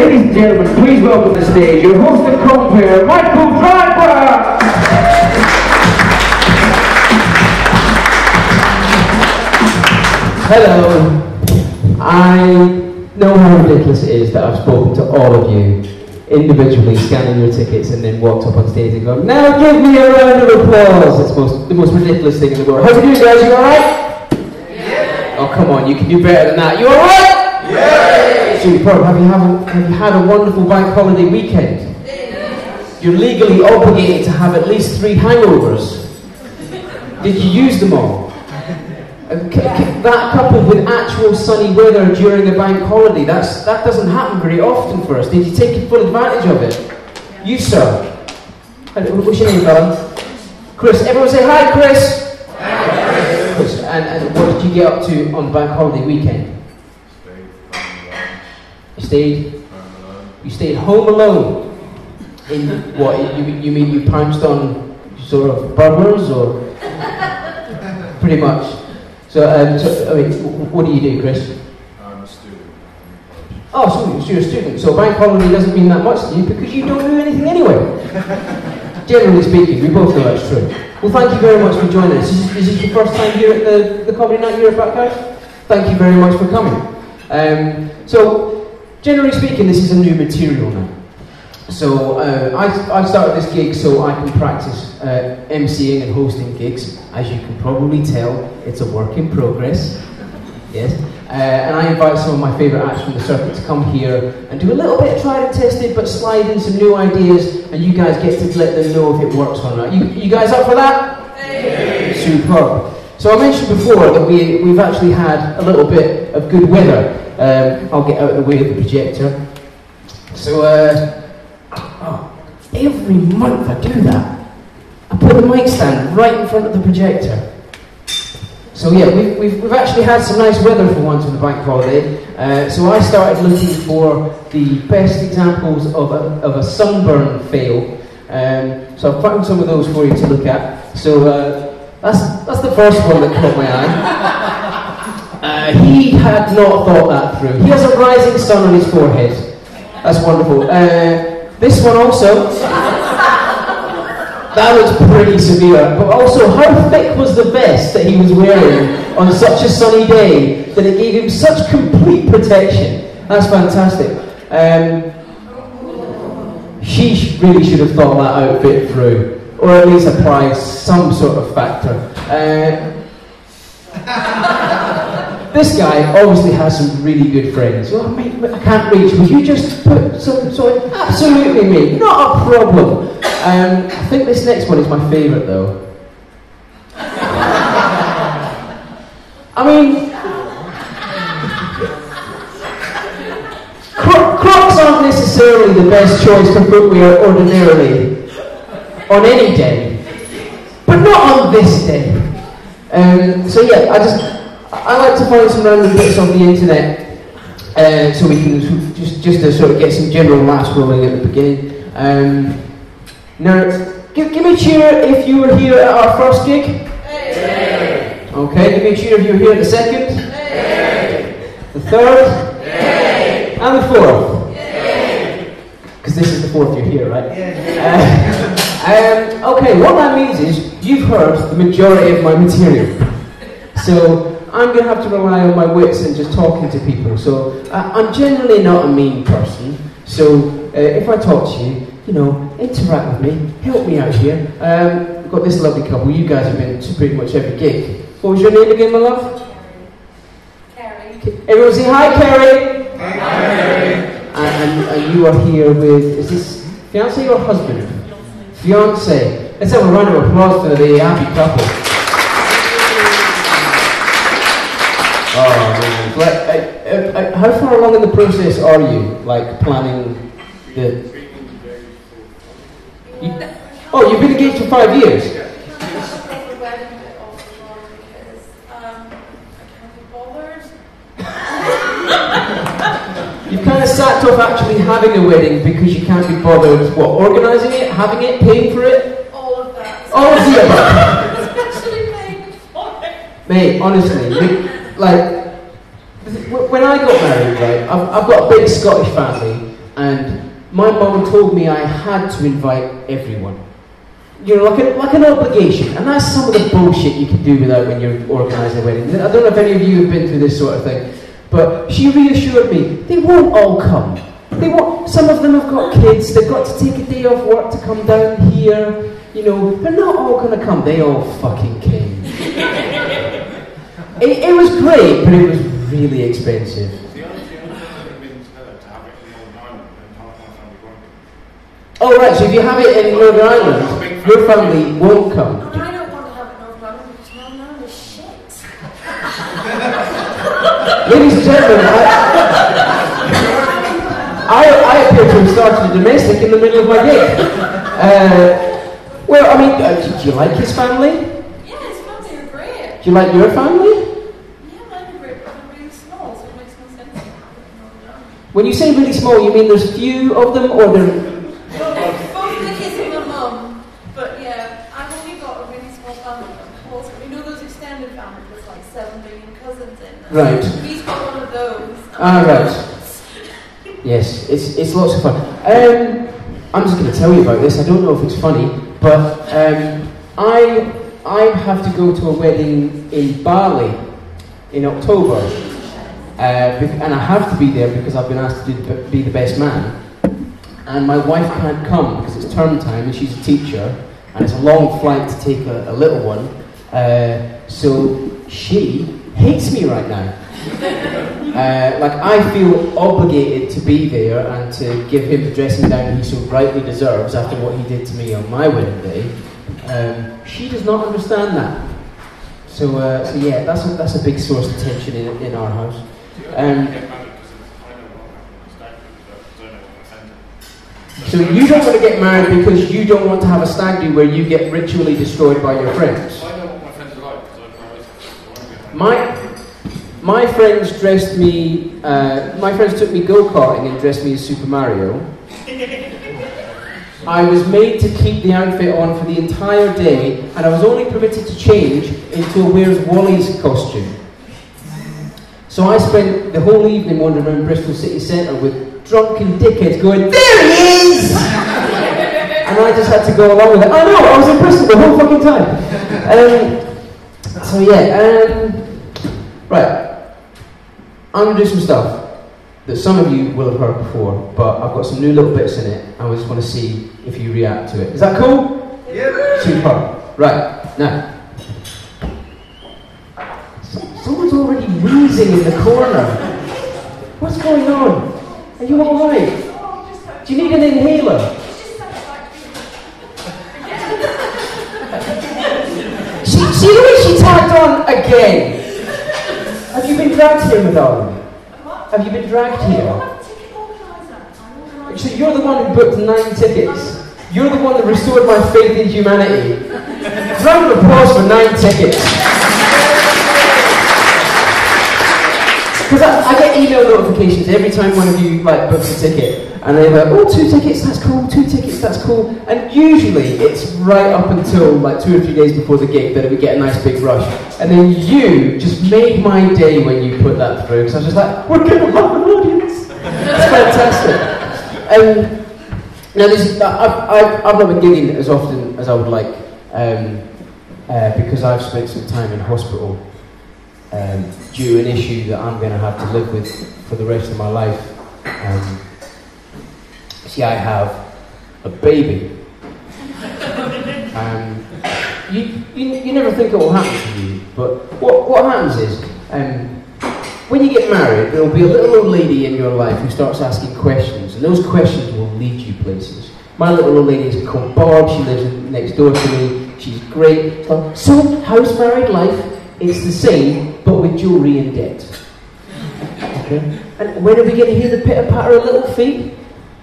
Ladies and gentlemen, please welcome to the stage your host and co-pair, Michael Driver! Hello. I know how ridiculous it is that I've spoken to all of you individually, scanning your tickets, and then walked up on stage and gone, "Now give me a round of applause." It's the most ridiculous thing in the world. How are you guys? You alright? Yeah. Oh, come on, you can do better than that. You alright? Yeah. Superb. Have you had a wonderful bank holiday weekend? You're legally obligated to have at least 3 hangovers. Did you use them all? That coupled with actual sunny weather during a bank holiday, that doesn't happen very often for us. Did you take full advantage of it? You, sir. What's your name, fella? Chris. Everyone say hi, Chris. Hi, Chris. And what did you get up to on bank holiday weekend? You stayed home alone. In what? You mean you pounced on sort of burglars, or pretty much? So I mean, what do you do, Chris? I'm a student. Oh, so you're a student. So bank holiday doesn't mean that much to you because you don't do anything anyway. Generally speaking, we both know that's true. Well, thank you very much for joining us. Is this your first time here at the comedy night here at Backhaus? Thank you very much for coming. So, generally speaking, this is a new material now. So I started this gig so I can practice MCing and hosting gigs. As you can probably tell, it's a work in progress. Yes. And I invite some of my favourite acts from the circuit to come here and do a little bit of tried and tested, but slide in some new ideas, and you guys get to let them know if it works or not. You guys up for that? Hey. Superb. So I mentioned before that we've actually had a little bit of good weather. I'll get out of the way of the projector. So every month I do that. I put the mic stand right in front of the projector. So yeah, we've actually had some nice weather for once on the bank holiday. So I started looking for the best examples of a sunburn fail. So I've found some of those for you to look at. So that's the first one that caught my eye. He had not thought that through. He has a rising sun on his forehead. That's wonderful. This one also. That was pretty severe, but also how thick was the vest that he was wearing on such a sunny day that it gave him such complete protection? That's fantastic. She really should have thought that outfit through, or at least applied some sort of factor. This guy obviously has some really good friends. Oh, mate, I can't reach. Would you just put some sort of... Absolutely, mate. Not a problem. I think this next one is my favourite, though. I mean... Crocs aren't necessarily the best choice for footwear ordinarily. On any day. But not on this day. So yeah, I like to find some random bits on the internet, so we can just to sort of get some general laughs rolling at the beginning. Now, give me a cheer if you were here at our first gig. Hey. Okay, give me a cheer if you were here at the second. Hey. The third. Hey. And the fourth. Because this is the fourth you're here, right? Okay, what that means is you've heard the majority of my material. So I'm going to have to rely on my wits and just talking to people. So I'm generally not a mean person. So if I talk to you, you know, interact with me, help me out here. We've got this lovely couple. You guys have been to pretty much every gig. What was your name again, my love? Carrie. Everyone say hi, Carrie. Hi, Carrie. And you are here with, is this fiancé or husband? Fiancé. Let's have a round of applause for the happy couple. Oh man! How far along in the process are you? Like planning the? You've been engaged for 5 years. You've kind of sacked off actually having a wedding because you can't be bothered. What? Organising it, having it, paying for it? All of that. All of the above. Especially paying for it. Mate, honestly, like when I got married, right? I've got a big Scottish family. And my mum told me I had to invite everyone. You know, like an obligation. And that's some of the bullshit you can do without when you're organising a wedding. I don't know if any of you have been through this sort of thing, but she reassured me, they won't all come. Some of them have got kids, they've got to take a day off work to come down here. You know, they're not all going to come. They all fucking came. It was great, but it was really expensive. Oh right, so if you have it in Northern Ireland, your family won't come. And I don't want to have it in Northern Ireland because Northern Ireland is shit. Ladies and gentlemen, I appear to have started a domestic in the middle of my gig. Well, I mean, do you like his family? Yeah, his family are great. Do you like your family? Yeah, mine are great, but they're really small, so it makes no sense to have it in Northern Ireland. When you say really small, you mean there's few of them, or they're... Both the kids and my mum, but yeah, I've only got a really small family. Also, you know those extended families with like 7 million cousins in them? Right. He's got one of those. Ah, right. Yes, it's lots of fun. I'm just going to tell you about this. I don't know if it's funny, but I have to go to a wedding in Bali in October, and I have to be there because I've been asked to be the best man. And my wife can't come because it's term time and she's a teacher and it's a long flight to take a little one. So she hates me right now. Like I feel obligated to be there and to give him the dressing down he so rightly deserves after what he did to me on my wedding day. She does not understand that. So yeah, that's a big source of tension in our house. So you don't want to get married because you don't want to have a stag do where you get ritually destroyed by your friends. I know what my friends are like because My friends dressed me. My friends took me go-karting and dressed me as Super Mario. I was made to keep the outfit on for the entire day, and I was only permitted to change into a Where's Wally's costume. So I spent the whole evening wandering around Bristol city centre with drunken dickheads going, "There he is!" And I just had to go along with it. I know, I was in Bristol the whole fucking time. So yeah, right. I'm going to do some stuff that some of you will have heard before, but I've got some new little bits in it, and I just want to see if you react to it. Is that cool? Yeah. Super. Right, now. Someone's already wheezing in the corner. What's going on? Are you alright? Do you need an inhaler? See the way she tagged on again? Have you been dragged here, madame? Have you been dragged here? So you're the one who booked 9 tickets. You're the one that restored my faith in humanity. Round of applause for 9 tickets. Because I get email notifications every time one of you books a ticket. And they're like, oh, 2 tickets, that's cool, 2 tickets, that's cool. And usually it's right up until 2 or 3 days before the gig that we get a nice big rush. And then you just made my day when you put that through. Because I was just like, we're going to have an audience. It's fantastic. Now, I've not been gigging as often as I would like because I've spent some time in hospital due to an issue that I'm going to have to live with for the rest of my life. See, I have a baby. You never think it will happen to you, but what happens is, when you get married, there will be a little old lady in your life who starts asking questions, and those questions will lead you places. My little old lady is called Barb, she lives next door to me, she's great. So, how's married life? It's the same, but with jewellery and debt. Okay? And when are we going to hear the pitter-patter of little feet?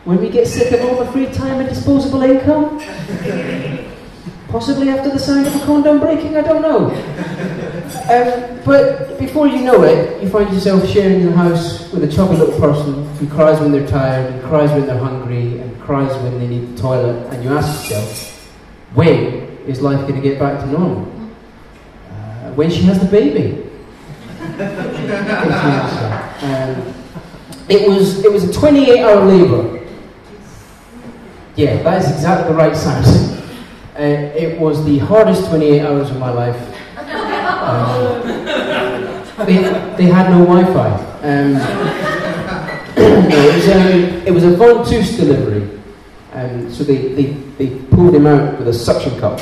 When we get sick of all the free time and disposable income? Possibly after the sound of a condom breaking, I don't know. But before you know it, you find yourself sharing your house with a chubby little person who cries when they're tired, and cries when they're hungry, and cries when they need the toilet, and you ask yourself, when is life going to get back to normal? When she has the baby. It was a 28-hour labour. Yeah, that is exactly the right sound. It was the hardest 28 hours of my life. They had no Wi-Fi. No, it was a ventouse delivery. So they pulled him out with a suction cup.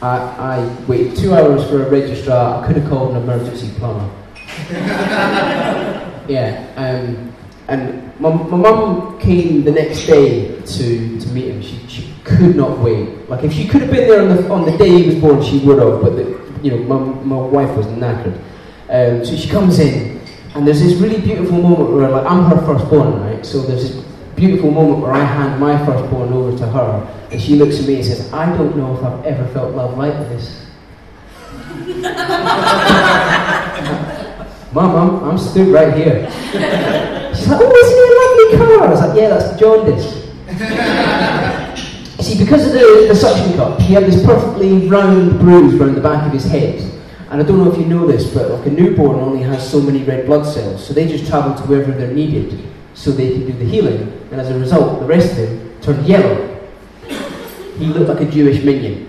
I waited 2 hours for a registrar. I could have called an emergency plumber. Yeah, and my mum came the next day to meet him. She could not wait. Like, if she could have been there on the day he was born, she would have. But my wife was knackered. So she comes in, and there's this really beautiful moment where, like, I'm her firstborn, right? So there's this beautiful moment where I hand my firstborn over to her, and she looks at me and says, "I don't know if I've ever felt love like this." Mum, I'm stood right here. She's like, "Oh, isn't it a lovely car?" I was like, "Yeah, that's the jaundice." See, because of the suction cup, he had this perfectly round bruise around the back of his head. And I don't know if you know this, but like, a newborn only has so many red blood cells, so they just travel to wherever they're needed, so they can do the healing. And as a result, the rest of him turned yellow. He looked like a Jewish minion.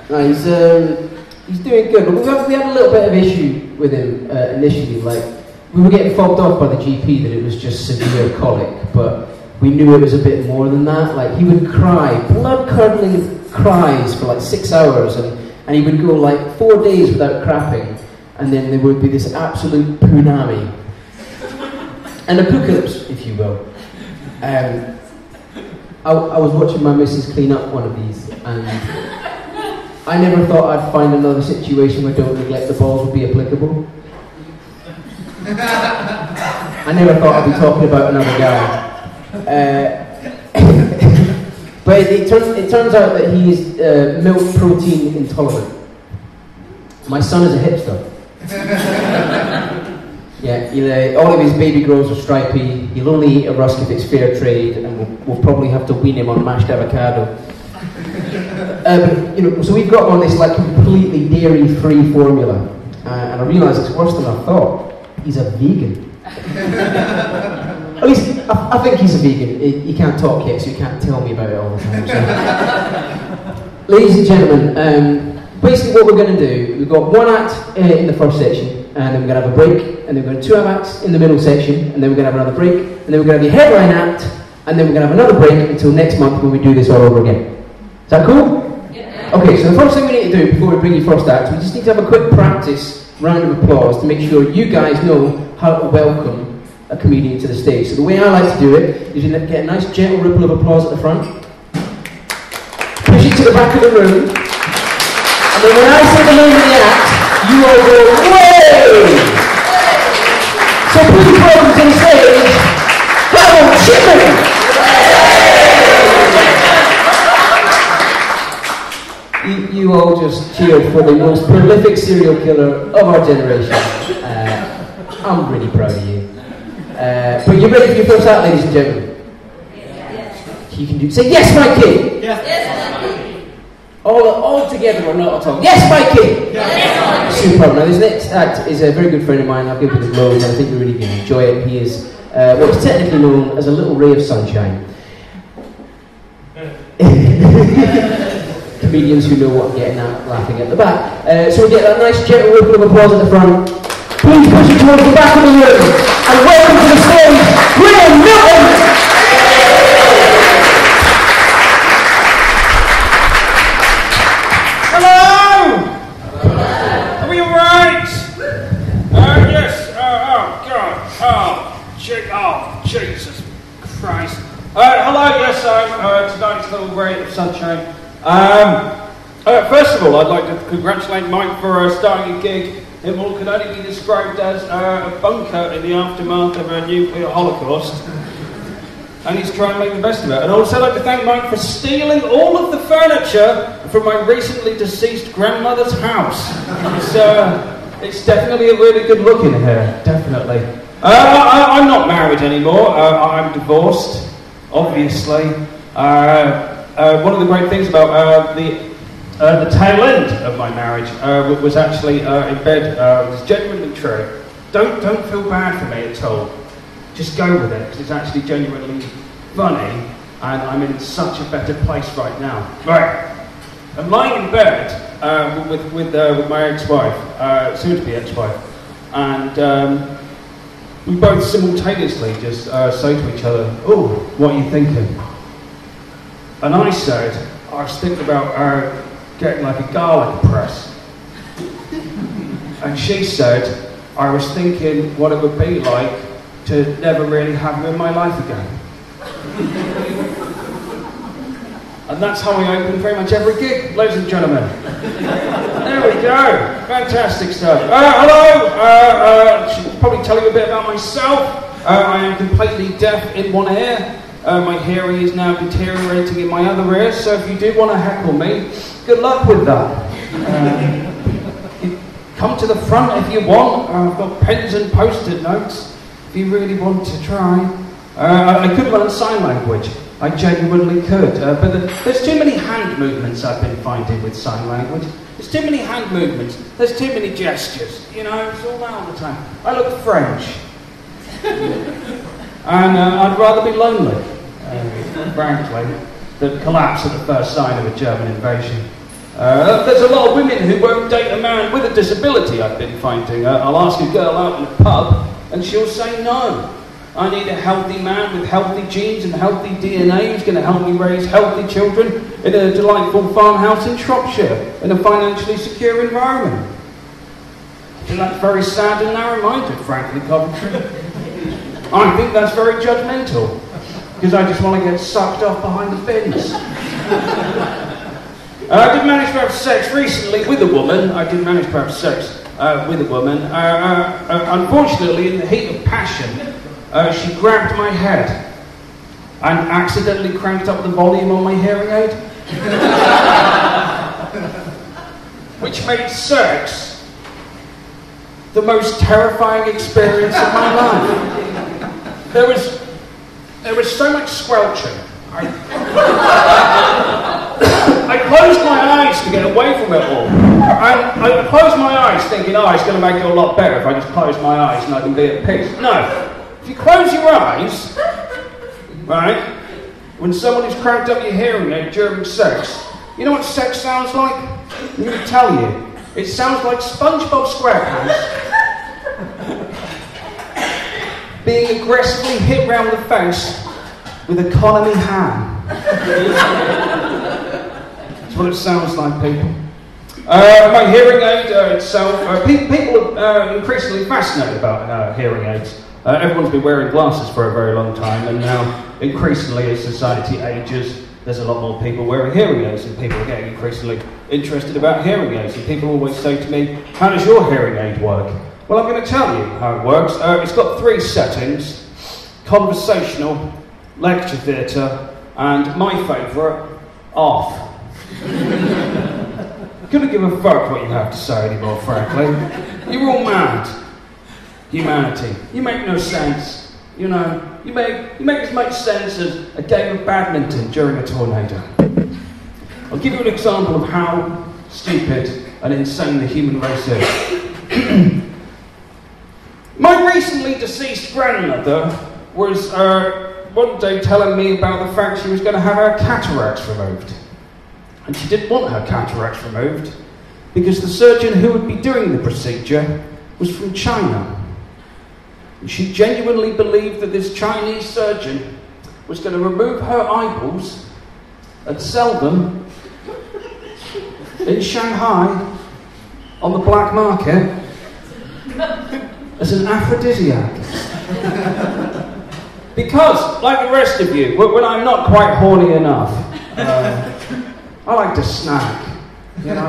No, he's doing good. But we had a little bit of issue with him initially. Like, we were getting fobbed off by the GP that it was just severe colic, but we knew it was a bit more than that. Like, he would cry, blood-curdling cries for like 6 hours, and he would go like 4 days without crapping, and then there would be this absolute punami. An apocalypse, if you will. I was watching my missus clean up one of these, and I never thought I'd find another situation where don't neglect the balls would be applicable. I never thought I'd be talking about another guy. But it turns out that he is milk protein intolerant. My son is a hipster. Yeah, all of his baby girls are stripy. He'll only eat a rusk if it's fair trade, and we'll probably have to wean him on mashed avocado. So we've got on this like completely dairy-free formula, and I realise it's worse than I thought. He's a vegan. At least, I think he's a vegan. He can't talk yet, so he can't tell me about it all the time. So. Ladies and gentlemen, basically what we're going to do, we've got one act in the first section, and then we're going to have a break, and then we're going to have 2 acts in the middle section, and then we're going to have another break, and then we're going to have the headline act, and then we're going to have another break until next month when we do this all over again. Is that cool? Yeah. Okay, so the first thing we need to do before we bring you first act, we just need to have a quick practice round of applause to make sure you guys know how to welcome a comedian to the stage. So the way I like to do it is you get a nice gentle ripple of applause at the front, push it to the back of the room, and then when I say the name of the act, you all go, "Way!" So please welcome to the stage, Harold Shipman! You all just cheered for the most prolific serial killer of our generation. I'm really proud of you. But you're ready for your first act, ladies and gentlemen? Yes. You can say, "Yes, my king!" Yes, my king! All together or not at all? "Yes, my king!" Yes, superb. Now this next act is a very good friend of mine. I'll give him the glows, and I think you're really going to enjoy it. He is what's technically known as a little ray of sunshine. Comedians who know what I'm getting at, laughing at the back. So we get that nice gentle ripple of applause at the front. Please push it towards the back of the room, and welcome to the stage, Graham Milton! Hello! Are we alright? Yes. Oh, God. Oh, Jesus Christ. Hello, yes, I'm tonight's little ray of sunshine. First of all, I'd like to congratulate Mike for starting a gig in what could only be described as a bunker in the aftermath of a nuclear holocaust. And he's trying to make the best of it. And I'd also like to thank Mike for stealing all of the furniture from my recently deceased grandmother's house. It's definitely a really good look in here, definitely. I'm not married anymore. I'm divorced, obviously. One of the great things about the tail end of my marriage was actually in bed. It's genuinely true. Don't feel bad for me at all. just go with it, because it's actually genuinely funny, and I'm in such a better place right now. Right, I'm lying in bed with my ex-wife, soon-to-be ex-wife, and we both simultaneously just say to each other, "Oh, what are you thinking?" And I said, I was thinking about getting like a garlic press. And she said, I was thinking what it would be like to never really have you in my life again. And that's how I open pretty much every gig, ladies and gentlemen. There we go. Fantastic stuff. Hello. I should probably tell you a bit about myself. I am completely deaf in one ear. My hearing is now deteriorating in my other ear, so if you do want to heckle me, good luck with that. Come to the front if you want. I've got pens and post-it notes if you really want to try. I could learn sign language. I genuinely could, but there's too many hand movements I've been finding with sign language. There's too many hand movements. There's too many gestures. You know, it's all that all the time. I look French. And I'd rather be lonely, frankly, than collapse at the first sign of a German invasion. There's a lot of women who won't date a man with a disability, I've been finding. I'll ask a girl out in a pub, and she'll say no. I need a healthy man with healthy genes and healthy DNA who's going to help me raise healthy children in a delightful farmhouse in Shropshire, in a financially secure environment. And that's very sad and narrow-minded, frankly, Coventry. I think that's very judgmental, because I just want to get sucked off behind the bins. I did manage to have sex recently with a woman. Unfortunately, in the heat of passion, she grabbed my head and accidentally cranked up the volume on my hearing aid. Which made sex the most terrifying experience of my life. There was so much squelching. I closed my eyes to get away from it all. I closed my eyes thinking, oh, it's going to make it a lot better if I just close my eyes and I can be at peace. No. If you close your eyes, right, when someone has cranked up your hearing aid during sex, you know what sex sounds like? I'm going to tell you. It sounds like SpongeBob SquarePants being aggressively hit round the face with economy ham. That's what it sounds like, people. My hearing aid itself, people are increasingly fascinated about hearing aids. Everyone's been wearing glasses for a very long time, and now, increasingly, as society ages, there's a lot more people wearing hearing aids, and people are getting increasingly interested about hearing aids. And people always say to me, how does your hearing aid work? Well, I'm going to tell you how it works. It's got 3 settings: conversational, lecture theatre, and my favourite, off. Couldn't give a fuck what you have to say anymore, frankly. You're all mad. Humanity. You make no sense. You know, you make as much sense as a game of badminton during a tornado. I'll give you an example of how stupid and insane the human race is. My recently deceased grandmother was one day telling me about the fact she was going to have her cataracts removed. And she didn't want her cataracts removed because the surgeon who would be doing the procedure was from China. And she genuinely believed that this Chinese surgeon was going to remove her eyeballs and sell them in Shanghai on the black market as an aphrodisiac. Because, like the rest of you, when I'm not quite horny enough, I like to snack, you know,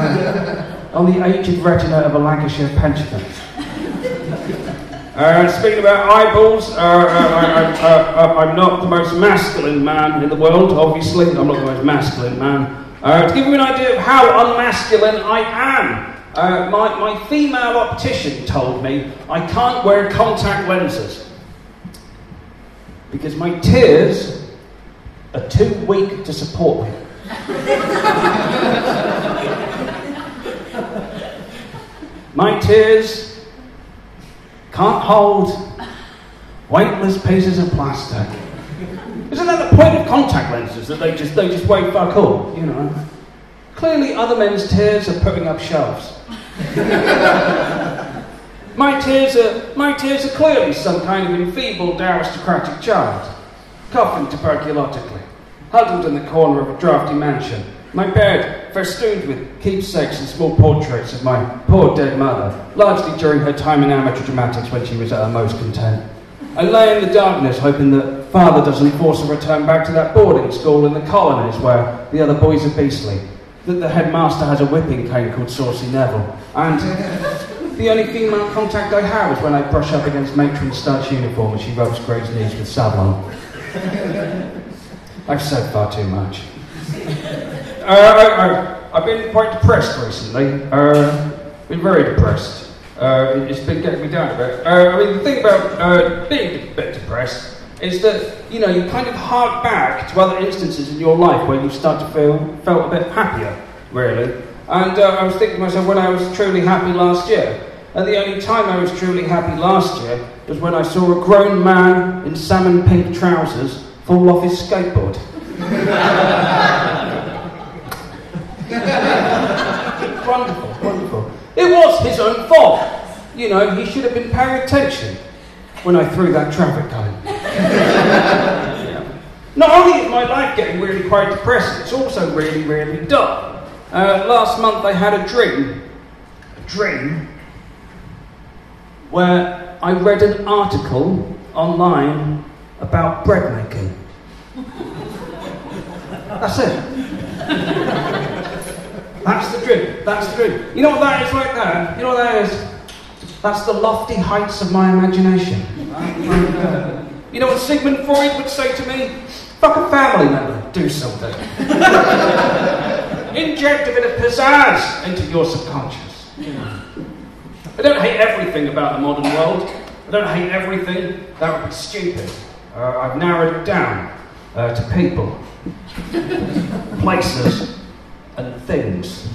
on the aged retina of a Lancashire pensioner. Speaking about eyeballs, I'm not the most masculine man in the world, obviously. I'm not the most masculine man. To give you an idea of how unmasculine I am, my female optician told me I can't wear contact lenses because my tears are too weak to support me. My tears can't hold Weightless pieces of plastic. Isn't that the point of contact lenses, that they just weigh fuck all, you know? Clearly other men's tears are putting up shelves. My tears are clearly some kind of enfeebled aristocratic child, coughing tuberculosically, huddled in the corner of a drafty mansion, my bed festooned with keepsakes and small portraits of my poor dead mother, largely during her time in amateur dramatics when she was at her most content. I lay in the darkness hoping that father doesn't force a return back to that boarding school in the colonies where the other boys are beastly, that the headmaster has a whipping cane called Saucy Neville, and the only female contact I have is when I brush up against matron's starch uniform and she rubs Greg's knees with Savlon. I've said far too much. I've been quite depressed recently. Been very depressed. It's been getting me down a bit. I mean, the thing about being a bit depressed is that, you know, you kind of hark back to other instances in your life where you start to felt a bit happier, really. And I was thinking to myself, when I was truly happy last year, and the only time I was truly happy last year was when I saw a grown man in salmon pink trousers fall off his skateboard. Wonderful, wonderful. It was his own fault. You know, he should have been paying attention when I threw that traffic cone. Not only is my life getting really quite depressing, it's also really, really dull. Last month I had a dream where I read an article online about bread making. That's it. That's the dream. That's the dream. You know what that is like that? You know what that is? That's the lofty heights of my imagination. You know what Sigmund Freud would say to me? Fuck a family member, do something. Inject a bit of pizzazz into your subconscious. I don't hate everything about the modern world. I don't hate everything. That would be stupid. I've narrowed it down to people, places, and things.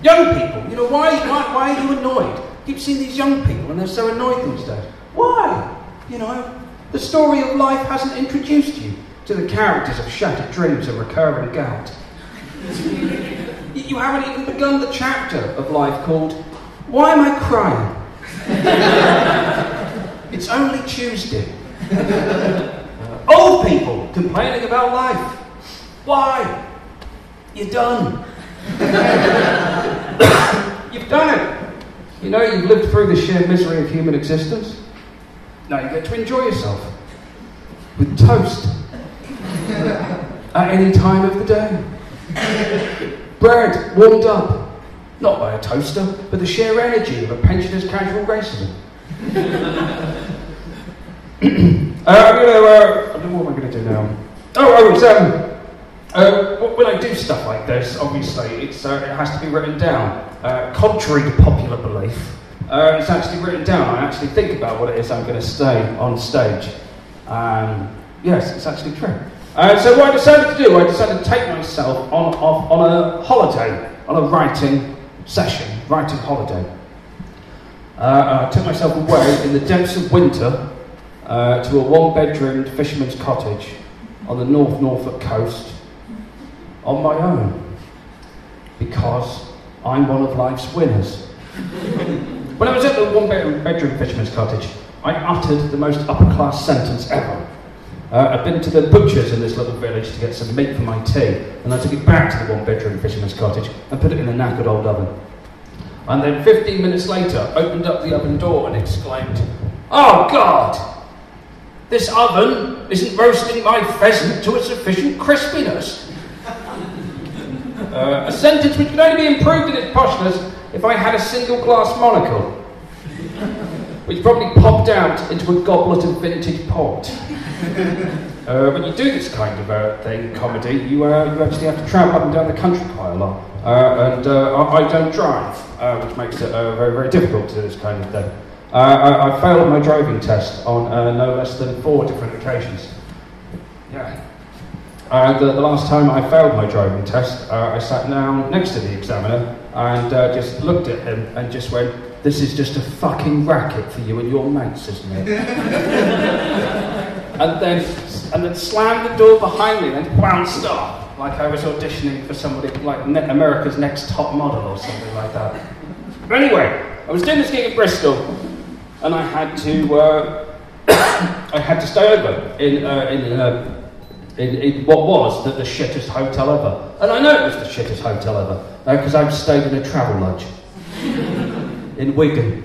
Young people, you know, why are you annoyed? You keep seeing these young people and they're so annoyed these days. Why? You know, the story of life hasn't introduced you to the characters of shattered dreams and recurring gout. You haven't even begun the chapter of life called, Why Am I Crying? It's only Tuesday. Old people complaining about life. Why? You're done. You've done it. You know, you've lived through the sheer misery of human existence. Now you get to enjoy yourself with toast at any time of the day. Bread warmed up, not by a toaster, but the sheer energy of a pensioner's casual racism. What am I going to do now? When I do stuff like this, obviously, it has to be written down. Contrary to popular belief, it's actually written down. I actually think about what it is I'm going to say on stage. Yes, it's actually true. So what I decided to do, I decided to take myself on a holiday, on a writing session, writing holiday. I took myself away in the depths of winter to a one-bedroomed fisherman's cottage on the Norfolk coast on my own, because I'm one of life's winners. When I was at the one-bedroom fisherman's cottage, I uttered the most upper-class sentence ever. I'd been to the butcher's in this little village to get some meat for my tea, and I took it back to the one-bedroom fisherman's cottage and put it in a knackered old oven. And then 15 minutes later, opened up the oven door and exclaimed, "Oh God! This oven isn't roasting my pheasant to a sufficient crispiness." A sentence which could only be improved in its poshness if I had a single glass monocle, which probably popped out into a goblet of vintage port. When you do this kind of thing, comedy, you actually have to travel up and down the country quite a lot. And I don't drive, which makes it very, very difficult to do this kind of thing. I failed my driving test on no less than 4 different occasions. Yeah. The last time I failed my driving test, I sat down next to the examiner and just looked at him and just went, this is just a fucking racket for you and your mates, isn't it? and then slammed the door behind me and bounced off, like I was auditioning for somebody like America's Next Top Model or something like that. But anyway, I was doing this gig in Bristol, and I had to stay over in what was the shittest hotel ever. And I know it was the shittest hotel ever, because I'd stayed in a travel lodge in Wigan.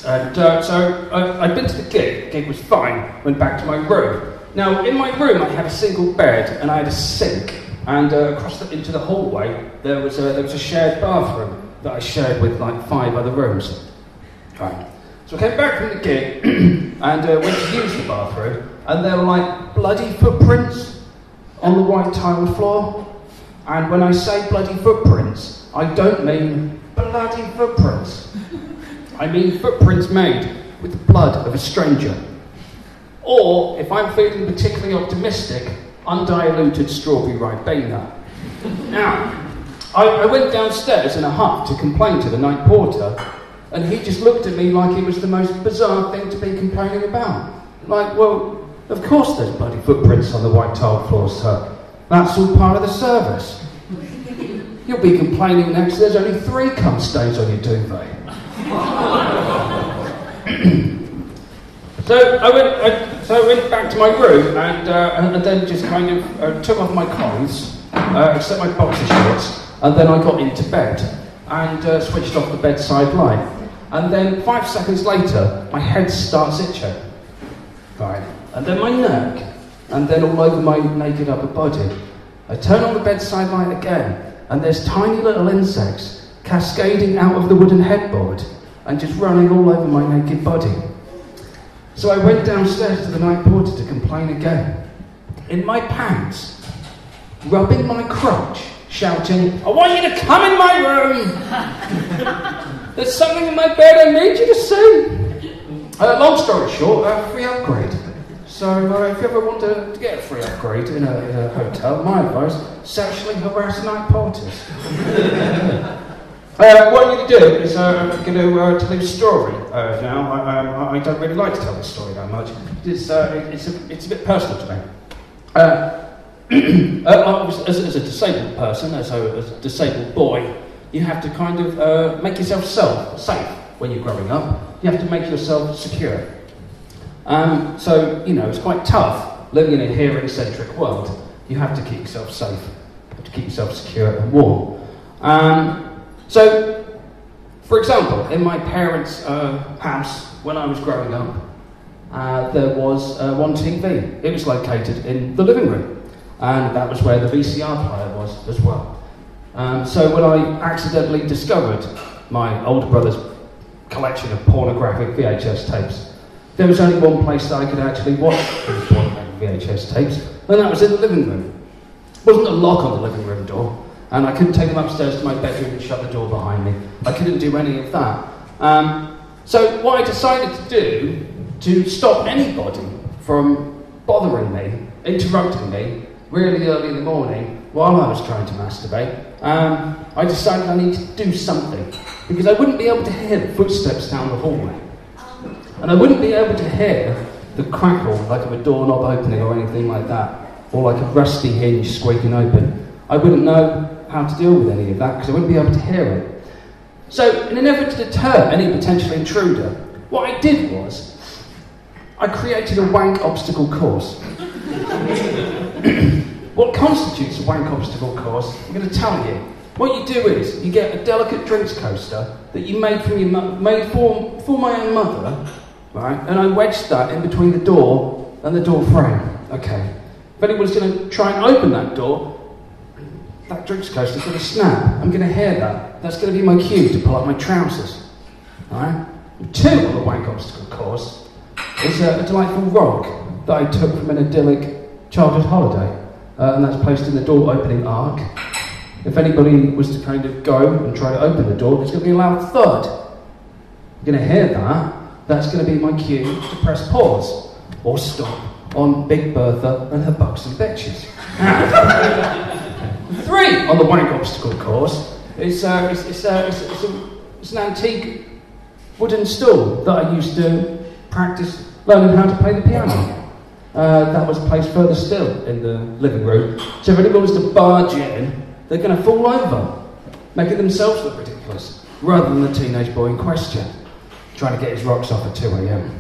And so I'd been to the gig. The gig was fine. Went back to my room. Now, in my room, I had a single bed, and I had a sink. And across into the hallway, there was a shared bathroom that I shared with like 5 other rooms. Right. So I came back from the gig and went to use the bathroom, and there were like bloody footprints on the white tiled floor. And when I say bloody footprints, I don't mean bloody footprints. I mean footprints made with the blood of a stranger. Or, if I'm feeling particularly optimistic, undiluted strawberry Ribena. Now, I went downstairs in a huff to complain to the night porter, and he just looked at me like it was the most bizarre thing to be complaining about. Like, well, of course there's bloody footprints on the white tiled floors, sir. That's all part of the service. You'll be complaining next there's only 3 cum stains on your duvet. So I went back to my room and then just kind of took off my clothes, except my boxer shorts, and then I got into bed and switched off the bedside light. And then 5 seconds later, my head starts itching. Right. And then my neck, and then all over my naked upper body. I turn on the bedside light again, and there's tiny little insects cascading out of the wooden headboard and just running all over my naked body. So I went downstairs to the night porter to complain again. In my pants, rubbing my crotch, shouting, "I want you to come in my room! There's something in my bed I need you to see!" Long story short, free upgrade. So if you ever want to get a free upgrade in a hotel, my advice, sexually harass night porters. What I'm going to do is I'm going to tell you a story now. I don't really like to tell this story that much. It's a bit personal to me. As a disabled person, as a disabled boy, you have to kind of make yourself safe when you're growing up. You have to make yourself secure. So, you know, it's quite tough living in a hearing-centric world. You have to keep yourself safe. You have to keep yourself secure and warm. So, for example, in my parents' house, when I was growing up, there was one TV. It was located in the living room, and that was where the VCR player was as well. So when I accidentally discovered my older brother's collection of pornographic VHS tapes, there was only one place that I could actually watch these pornographic VHS tapes, and that was in the living room. There wasn't a lock on the living room door, and I couldn't take them upstairs to my bedroom and shut the door behind me. I couldn't do any of that. So what I decided to do, to stop anybody from bothering me, interrupting me, really early in the morning, while I was trying to masturbate, I decided I needed to do something, because I wouldn't be able to hear the footsteps down the hallway. And I wouldn't be able to hear the crackle, like of a doorknob opening or anything like that, or like a rusty hinge squeaking open. I wouldn't know how to deal with any of that, because I wouldn't be able to hear it. So, in an effort to deter any potential intruder, what I did was, I created a wank obstacle course. What constitutes a wank obstacle course? I'm going to tell you. What you do is, you get a delicate drinks coaster that you made for my own mother, right? And I wedged that in between the door and the door frame. Okay. If anyone's going to try and open that door, that drinks coaster's going to snap. I'm going to hear that. That's going to be my cue to pull up my trousers. Alright? 2 on the wank obstacle course is a delightful rock that I took from an idyllic childhood holiday. And that's placed in the door opening arc. If anybody was to kind of go and try to open the door, there's going to be a loud thud. You're going to hear that. That's going to be my cue to press pause or stop on Big Bertha and her bucks and bitches. 3 on the wank obstacle course is an antique wooden stool that I used to practice learning how to play the piano. That was placed further still in the living room. So if anyone was to barge in, they're going to fall over, making themselves look ridiculous, rather than the teenage boy in question, trying to get his rocks off at 2 a.m.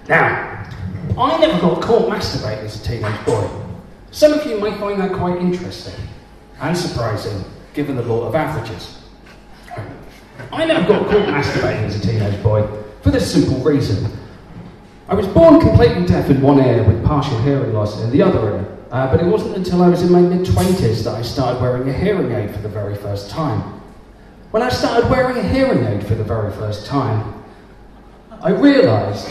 Now, I never got caught masturbating as a teenage boy. Some of you may find that quite interesting and surprising, given the law of averages. I never got caught masturbating as a teenage boy, for this simple reason. I was born completely deaf in one ear with partial hearing loss in the other ear, but it wasn't until I was in my mid-20s that I started wearing a hearing aid for the very first time. When I started wearing a hearing aid for the very first time, I realised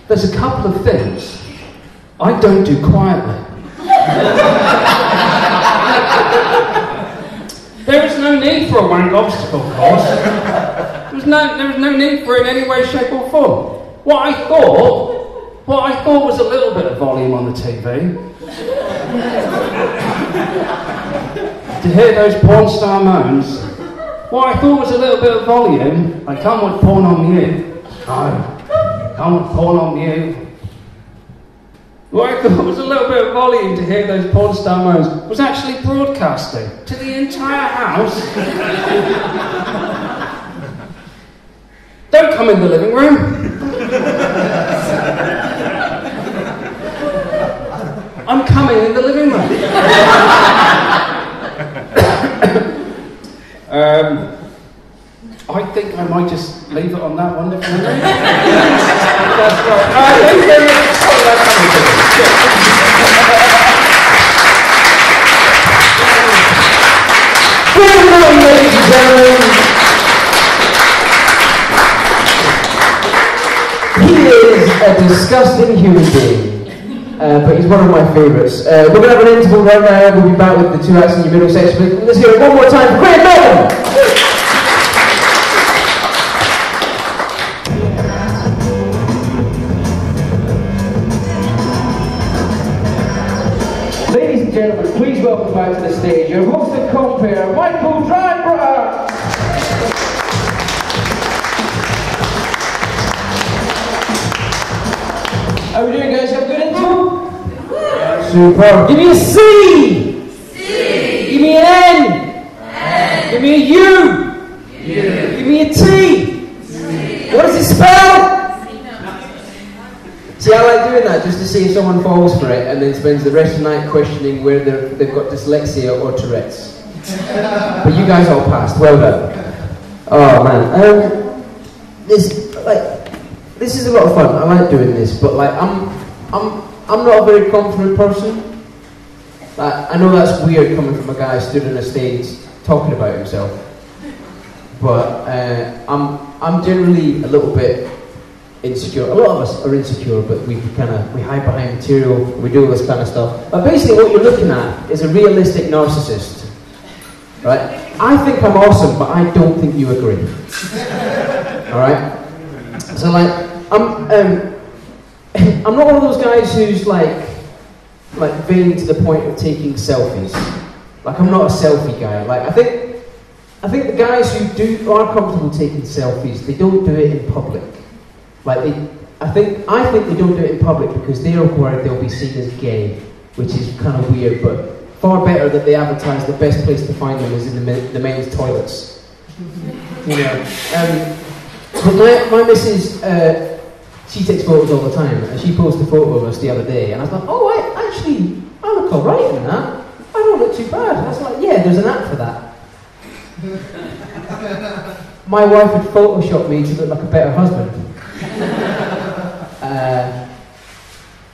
there's a couple of things I don't do quietly. There is no need for a wank obstacle course. There was no need for it in any way, shape or form. What I thought was a little bit of volume on the TV. To hear those porn star moans, what I thought was a little bit of volume, I come with porn on mute. Come with porn on mute. What I thought was a little bit of volume to hear those porn star moans was actually broadcasting to the entire house. Don't come in the living room. I'm coming in the living room. I think I might just leave it on that one. That's right. Thank you very much. Good morning, ladies and gentlemen. He is a disgusting human being, but he's one of my favourites. We're going to have an interval right now. We'll be back with the two acts in your middle section. Let's hear it one more time for Graham Melvin. Ladies and gentlemen, please welcome back to the stage your host and compere, Michael Driver. How are we doing, guys? Have a good intro? Yeah. Super. Give me a C. C. Give me an N. N. Give me a U. U. Give me a T. C. What does it spell? See, I like doing that just to see if someone falls for it and then spends the rest of the night questioning where they've got dyslexia or Tourette's. But you guys all passed. Well done. Oh man, this is a lot of fun. I like doing this, but like I'm not a very confident person. Like, I know that's weird coming from a guy who stood on a stage talking about himself, but I'm generally a little bit insecure. A lot of us are insecure, but we hide behind material, we do all this kind of stuff. But basically what you're looking at is a realistic narcissist. Right? I think I'm awesome, but I don't think you agree. Alright? So like, I'm not one of those guys who's like vain to the point of taking selfies. Like, I'm not a selfie guy. Like, I think the guys who are comfortable taking selfies, they don't do it in public. Like, I think they don't do it in public because they're worried they'll be seen as gay, which is kind of weird, but far better that they advertise the best place to find them is in the men's toilets. You know. But my missus, she takes photos all the time, and she posted a photo of us the other day, and I was like, oh, I look alright in that. I don't look too bad. I was like, yeah, there's an app for that. My wife had photoshopped me to look like a better husband.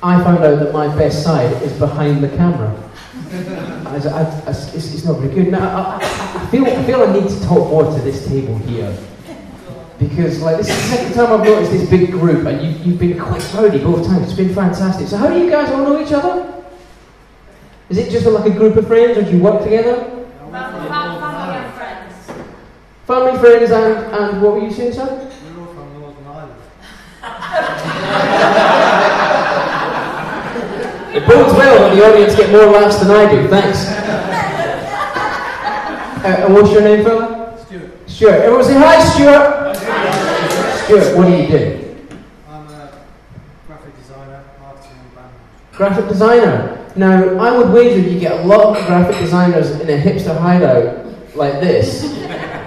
I found out that my best side is behind the camera. It's not very good. Now, I feel I need to talk more to this table here. Because like, this is the second time I've noticed this big group, and you've been quite rowdy both times. It's been fantastic. So how do you guys all know each other? Is it just like a group of friends, or do you work together? Family and friends. Family, friends, and what were you saying, sir? We're all from Northern Ireland. It bodes well when the audience get more laughs than I do, thanks. And what's your name, fella? Stuart. Stuart. Everyone say hi, Stuart. Stuart, what do you do? I'm a graphic designer, marketing and brand. Graphic designer. Now, I would wager you get a lot of graphic designers in a hipster hideout like this,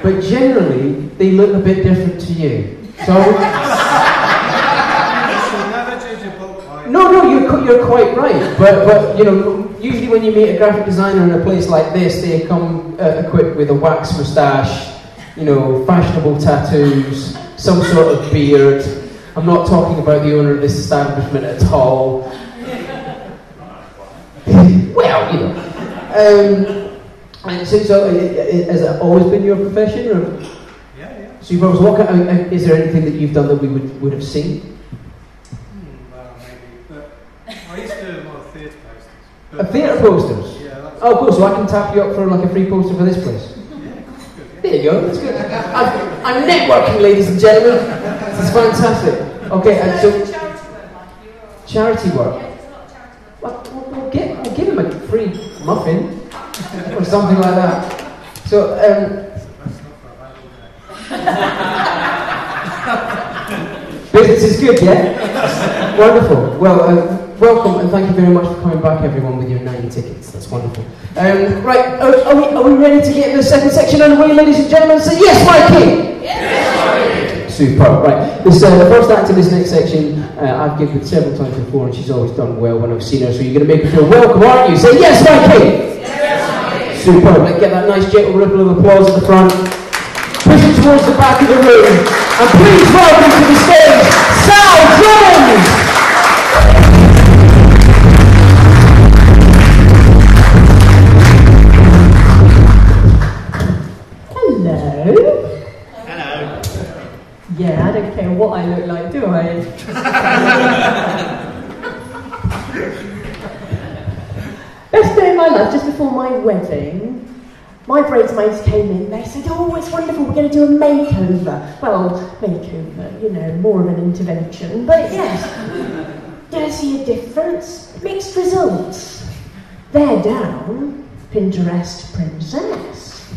but generally they look a bit different to you. So I would... Never judge a book by No, you're quite right. But you know, usually when you meet a graphic designer in a place like this, they come equipped with a wax moustache, you know, fashionable tattoos, some sort of beard. I'm not talking about the owner of this establishment at all. Well, you know. And so has it always been your profession? Or? Yeah. So you've always, what kind of, is there anything that you've done that we would have seen? Well, maybe. But I used to do a lot of theatre posters. A theatre posters? Yeah, that's Oh, cool. So I can tap you up for like a free poster for this place. good. Yeah. There you go. That's good. I'm networking, ladies and gentlemen. This is fantastic. Okay, and so charity work. Well, we'll give him a free muffin or something like that. So, That's not for a bad business is good, yeah? Wonderful. Well, welcome and thank you very much for coming back, everyone, with your 9 tickets. That's wonderful. Right, are we ready to get the second section underway, ladies and gentlemen? Say yes, Mikey! Yes, Mikey! Superb. Right, the first act in this next section, I've gigged with several times before, and she's always done well when I've seen her. So you're going to make her feel welcome, aren't you? Say yes, Mikey! Yes, Mikey! Superb. Let's get that nice gentle ripple of applause at the front. Push it towards the back of the room, and please welcome to the stage, Sal Jones! Yeah, I don't care what I look like, do I? Best day of my life, just before my wedding, my bridesmaids came in, they said, oh, it's wonderful, we're going to do a makeover. Well, makeover, you know, more of an intervention, but yes. Did I see a difference? Mixed results. They're down, Pinterest princess.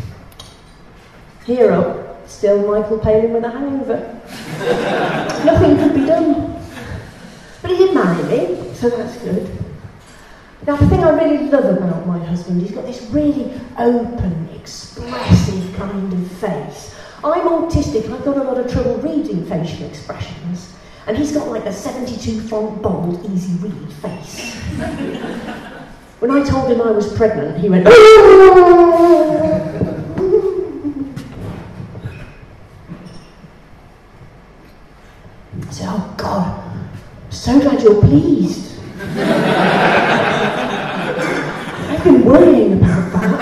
Here up, still Michael Palin with a hangover. Nothing could be done. But he did marry me, so that's good. Now, the thing I really love about my husband, he's got this really open, expressive kind of face. I'm autistic, I've got a lot of trouble reading facial expressions, and he's got like a 72 font bold, easy read face. When I told him I was pregnant, he went, I said, oh God, I'm so glad you're pleased. I've been worrying about that.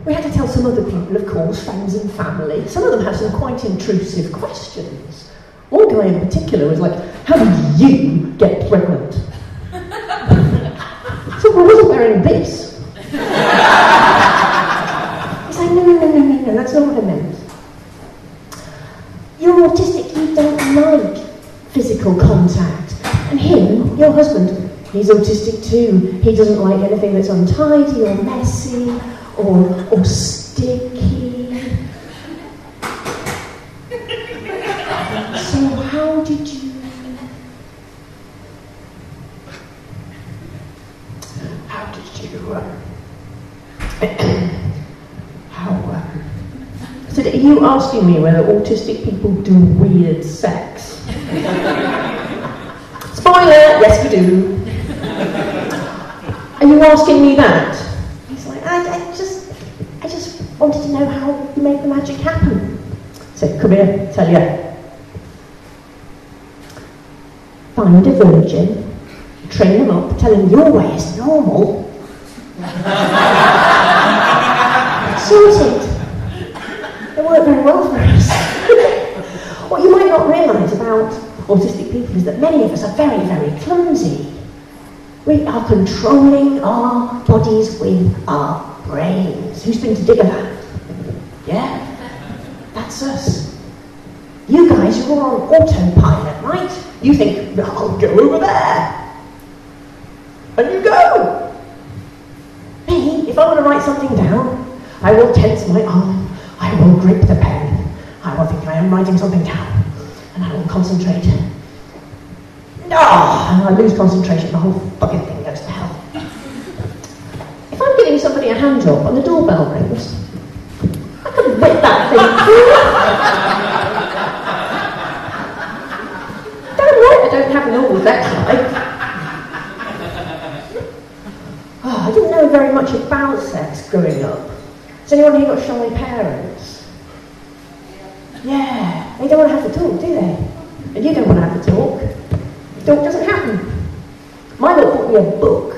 We had to tell some other people, of course, friends and family. Some of them had some quite intrusive questions. One guy in particular was like, how did you get pregnant? So I wasn't wearing this. He's like, no, that's not what I meant. You're autistic, you don't like physical contact. And him, your husband, he's autistic too. He doesn't like anything that's untidy or messy or sticky. So how did you... So are you asking me whether autistic people do weird sex? Spoiler, yes we do. Are you asking me that? He's like, I just wanted to know how you make the magic happen. So come here, tell you. Find a virgin, train them up, tell them your way is normal. Sorted. It worked very well for us. What you might not realise about autistic people is that many of us are very, very clumsy. We are controlling our bodies with our brains. Who's been to Diggerland? Yeah? That's us. You guys are all on autopilot, right? You think, I'll go over there. And you go. Me, if If I want to write something down, I will tense my arm, I will grip the pen, I will think I am writing something down, and I will concentrate. And I lose concentration, the whole fucking thing goes to hell. If I'm giving somebody a hand job and the doorbell rings, I can whip that thing through. Damn right I don't have normal sex life. I didn't know very much about sex growing up. Has anyone here got shy parents? Yeah, they don't want to have to talk, do they? And you don't want to have to talk. Talk doesn't happen. My lot bought me a book.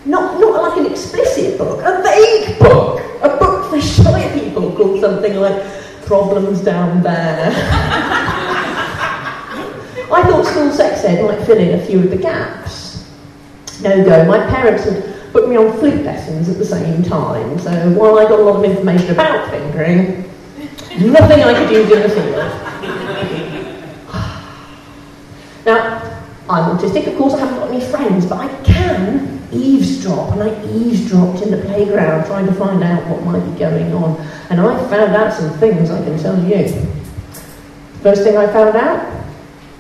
Not like an explicit book, a vague book. A book for shy people called something like Problems Down There. I thought school sex ed might fill in a few of the gaps. No go. My parents had put me on flute lessons at the same time, so while I got a lot of information about fingering, nothing I could use in the field. Now, I'm autistic, of course I haven't got any friends, but I can eavesdrop, and I eavesdropped in the playground trying to find out what might be going on, and I found out some things I can tell you. First thing I found out,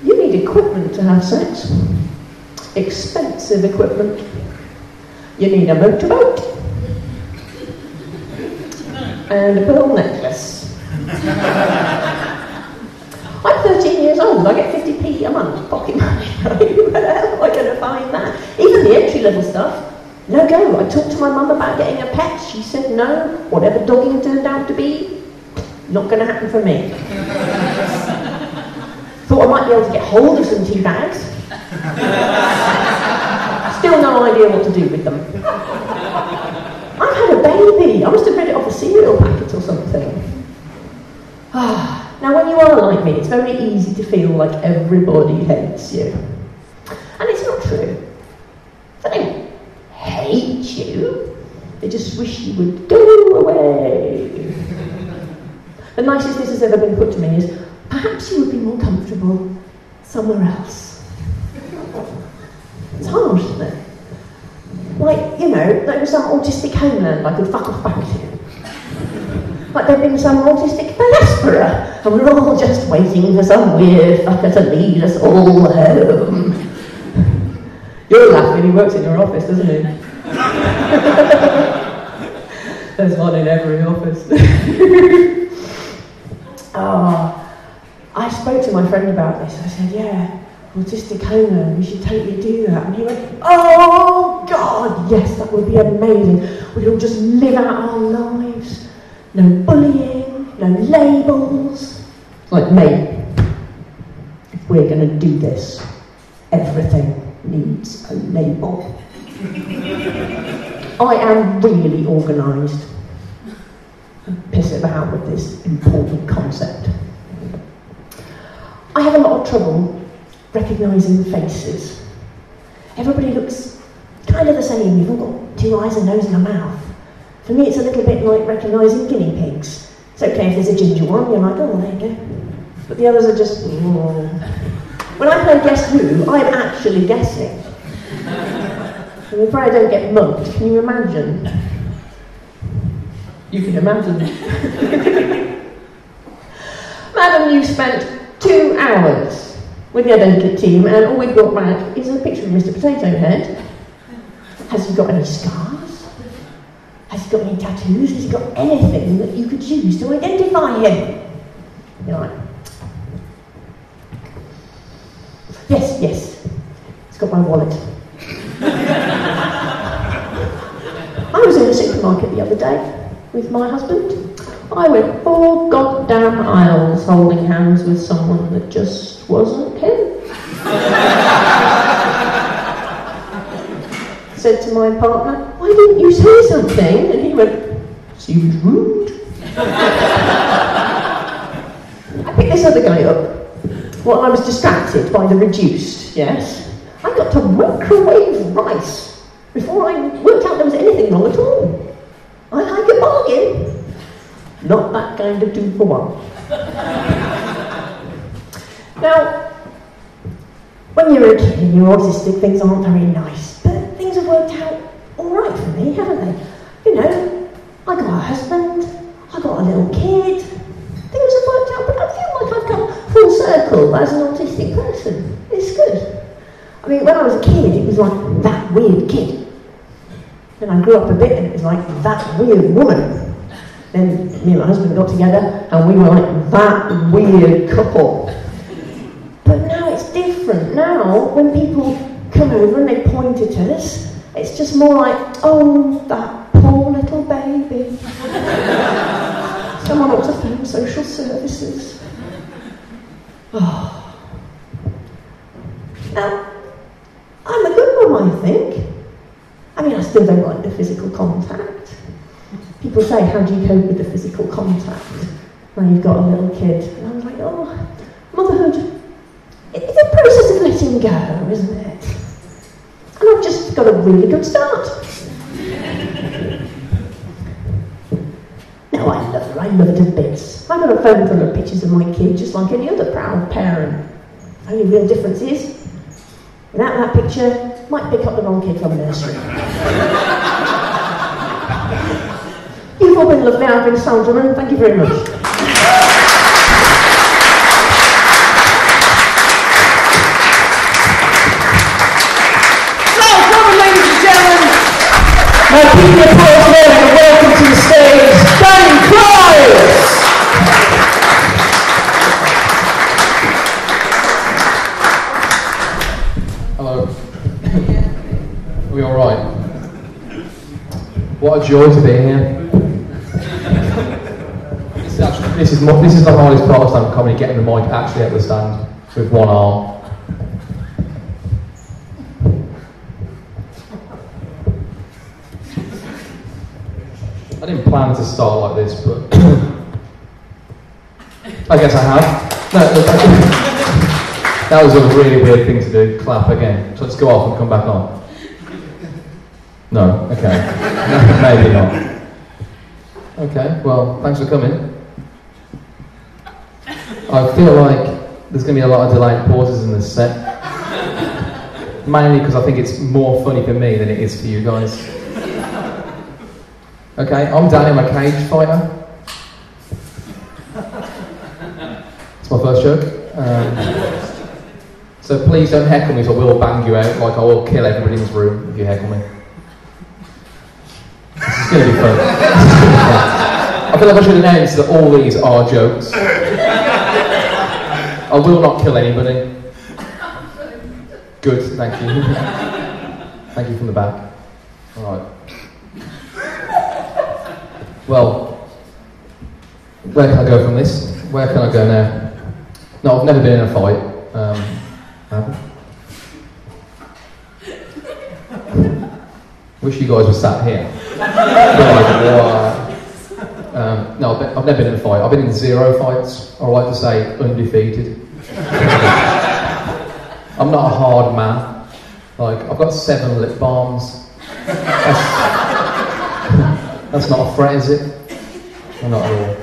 you need equipment to have sex. Expensive equipment. You need a motorboat and a pearl necklace. I'm 13 years old, I get 50p a month pocket money. Where the hell am I going to find that? Even the entry level stuff, no go. I talked to my mum about getting a pet, she said no. Whatever dogging turned out to be, not going to happen for me. Thought I might be able to get hold of some tea bags. Still no idea what to do with them. I've had a baby. I must have read it off a cereal packet or something. Now when you are like me, it's very easy to feel like everybody hates you. And it's not true. They don't hate you. They just wish you would go away. The nicest this has ever been put to me is, perhaps you would be more comfortable somewhere else. It's hard, isn't it? Like, you know, there was some autistic homeland I could fuck off back to. Like there'd been some autistic diaspora, and we're all just waiting for some weird fucker to lead us all home. You're laughing, he works in your office, doesn't he? There's one in every office. I spoke to my friend about this. I said, yeah, autistic homeland, we should totally do that. And he went, oh God, yes, that would be amazing. We'd all just live out our lives. No bullying, no labels. It's like, mate, if we're going to do this, everything needs a label. I am really organised. Piss it about with this important concept. I have a lot of trouble recognising faces. Everybody looks kind of the same. You've all got 2 eyes, a nose and a mouth. For me it's a little bit like recognising guinea pigs. It's okay if there's a ginger one, you're like, oh, there you go. But the others are just, When I play Guess Who, I'm actually guessing. And if I don't get mugged, can you imagine? You can imagine. Madam, you spent 2 hours with the identikit team, and all we've got back is a picture of Mr. Potato Head. Has he got any scars? Has he got any tattoos? Has he got anything that you could use to identify him? You're like, yes, he's got my wallet. I was in the supermarket the other day with my husband. I went 4 goddamn aisles holding hands with someone that just wasn't him. Said to my partner, why didn't you say something? And he went, seems rude. I picked this other guy up while I was distracted by the reduced, yes. I got to microwave rice before I worked out there was anything wrong at all. I like a bargain. Not that kind of 2 for 1. Now, when you're a kid and you're autistic, things aren't very nice, but things have worked out all right for me, haven't they? got a little kid. Things have worked out, but I feel like I've come full circle as an autistic person. It's good. I mean, when I was a kid, it was like that weird kid. Then I grew up a bit and it was like that weird woman. Then me and my husband got together and we were like that weird couple. But now it's different. Now, when people come over and they point at us, it's just more like, oh, that poor little baby. Someone ought to phone social services. Oh. Now, I'm a good one, I think. I mean, I still don't like the physical contact. People say, how do you cope with the physical contact? Now you've got a little kid. And I was like, oh, motherhood, it's a process of letting go, isn't it? And I've just got a really good start. No, I love her to bits. I've got a phone full of pictures of my kid, just like any other proud parent. Only real difference is, without that picture, might pick up the wrong kid from nursery. You've all been lovely, I've been Sandra, thank you very much. So, come on, ladies and gentlemen, my people of Portsmouth, and welcome to the stage, Backhaus! Hello. Are we alright? What a joy to be here. This is the hardest part of stand-up comedy, getting the mic actually at the stand with one arm. I didn't plan to start like this, but I guess I have. No, that was a really weird thing to do. Clap again. So let's go off and come back on. No, okay. No, maybe not. Okay, well, thanks for coming. I feel like there's going to be a lot of delayed pauses in this set. Mainly because I think it's more funny for me than it is for you guys. Okay, I'm Danny, I'm a cage fighter. It's my first joke. So please don't heckle me, so I will bang you out, like I will kill everybody in this room if you heckle me. This is going to be fun. I feel like I should announce that all these are jokes. I will not kill anybody. Good, thank you. Thank you from the back. Alright. Well, where can I go from this? Where can I go now? No, I've never been in a fight. Wish you guys were sat here. No, I've never been in a fight. I've been in 0 fights. I like to say undefeated. I'm not a hard man. Like, I've got 7 lip balms. That's not a threat, is it? Well, not at all.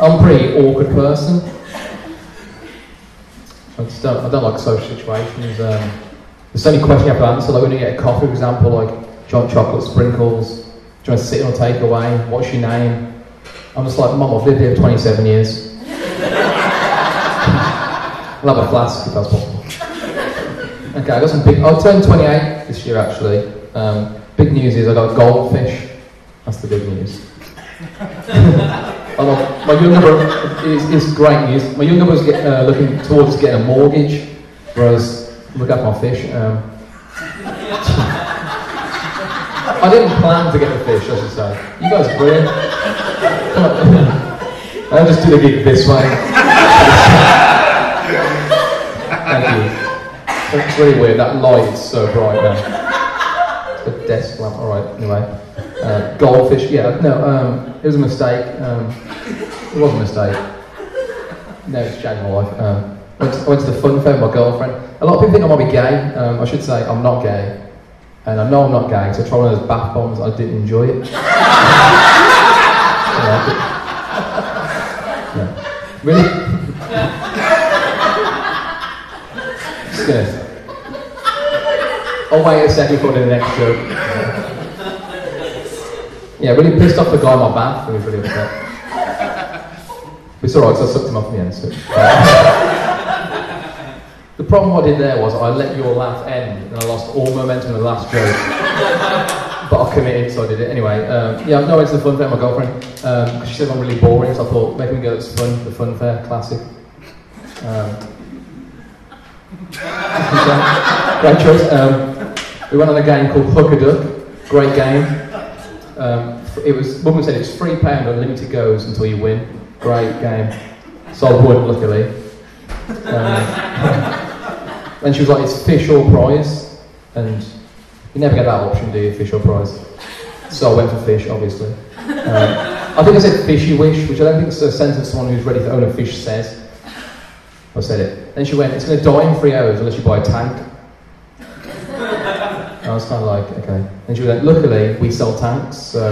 I'm a pretty awkward person. I don't like social situations. There's so many questions you have to answer. Like when you get a coffee, for example, like, do you want chocolate sprinkles? Do you want to sit on a takeaway? What's your name? I'm just like, Mum, I've lived here for 27 years. I'll have a flask if that's possible. Okay, I got some big... I'll turn 28 this year, actually. Big news is I got a goldfish. That's the big news. My younger brother is great news. My younger brother's looking towards getting a mortgage, whereas look at my fish. I didn't plan to get the fish, I should say. You guys are brilliant. I'll just do the gig this way. Thank you. It's really weird. That light is so bright now. It's a desk lamp. All right. Anyway. Goldfish, yeah, no, it was a mistake. It was a mistake. No, it's changed my life. I went to the fun fair with my girlfriend. A lot of people think I might be gay. I should say I'm not gay. And I know I'm not gay, so I tried one of those bath bombs. I didn't enjoy it. I like it. Yeah. Really? Just gonna... I'll wait a second before the next joke. Yeah, really pissed off the guy in my bath. He was really upset. It's alright, so I sucked him off in the end. So. The problem I did there was I let your laugh end and I lost all momentum in the last joke. But I committed, so I did it. Anyway, yeah, I've no into the fun fair, my girlfriend, because she said I'm really boring, so I thought maybe we can go to the fun fair, classic. Great choice. We went on a game called Hook a Duck, great game. Woman said it's £3 unlimited goes until you win. Great game. So I won, luckily. And she was like, it's fish or prize, and you never get that option, do you, fish or prize? So I went for fish, obviously. I think I said fishy wish, which I don't think is a sentence someone who's ready to own a fish says. I said it. Then she went, it's going to die in 3 hours unless you buy a tank. I was kind of like, okay. And she went, luckily, we sell tanks, so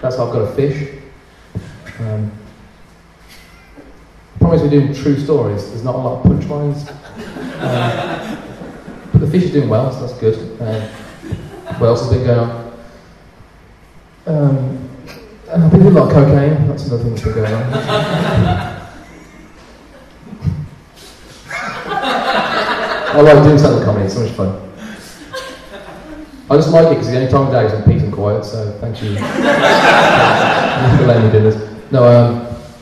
that's how I've got a fish. Promise we're doing true stories. There's not a lot of punchlines. But the fish is doing well, so that's good. What else has been going on? I've been doing a lot of cocaine. That's another thing that's been going on. I like doing stand-up comedy, it's so much fun. I just like it because it's the only time of day it's peace and quiet, so thank you. Thank you for letting me do this. No,